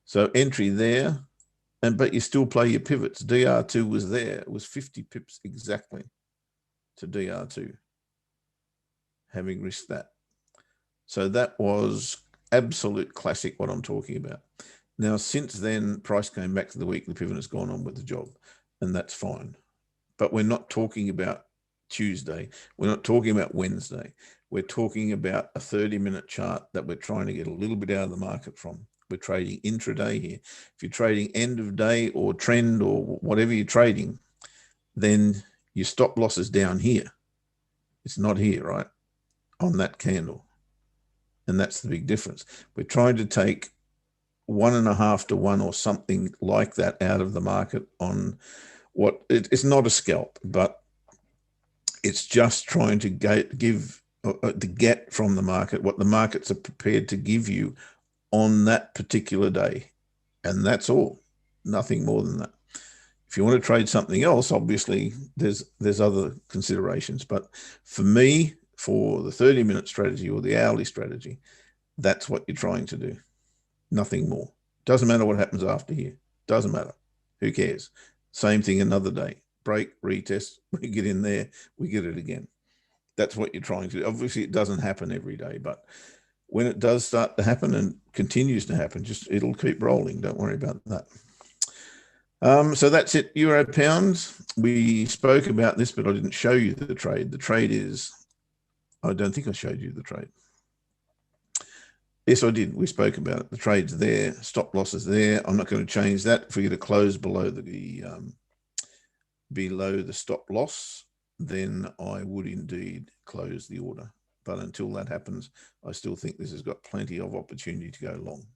So entry there, but you still play your pivots. DR2 was there. It was 50 pips exactly to DR2, having risked that. So that was absolute classic what I'm talking about. Now, since then, price came back to the weekly pivot and has gone on with the job, and that's fine. But we're not talking about Tuesday. We're not talking about Wednesday. We're talking about a 30-minute chart that we're trying to get a little bit out of the market from. We're trading intraday here. If you're trading end of day or trend or whatever you're trading, then Your stop loss is down here. It's not here, right? On that candle. And that's the big difference. We're trying to take 1.5 to 1 or something like that out of the market on what it's not a scalp, but it's just trying to get from the market what the markets are prepared to give you on that particular day. And that's all, nothing more than that. If you want to trade something else, obviously there's other considerations. But for me, for the 30-minute strategy or the hourly strategy, that's what you're trying to do. Nothing more. Doesn't matter what happens after here. Doesn't matter. Who cares? Same thing another day. Break, retest, we get in there, we get it again. That's what you're trying to do. Obviously, it doesn't happen every day, but when it does start to happen and continues to happen, it'll keep rolling. Don't worry about that. So that's it. Euro pound. We spoke about this, but I didn't show you the trade. The trade is, I don't think I showed you the trade. Yes, I did. We spoke about it. The trade's there. Stop loss is there. I'm not going to change that. If we get a close below the stop loss, then I would indeed close the order. But until that happens, I still think this has got plenty of opportunity to go long.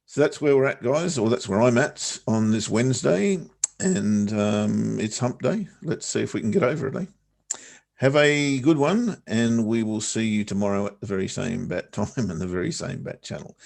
So that's where we're at, guys, or that's where I'm at on this Wednesday. And it's hump day. Let's see if we can get over it, eh? Have a good one, and we will see you tomorrow at the very same bat time and the very same bat channel.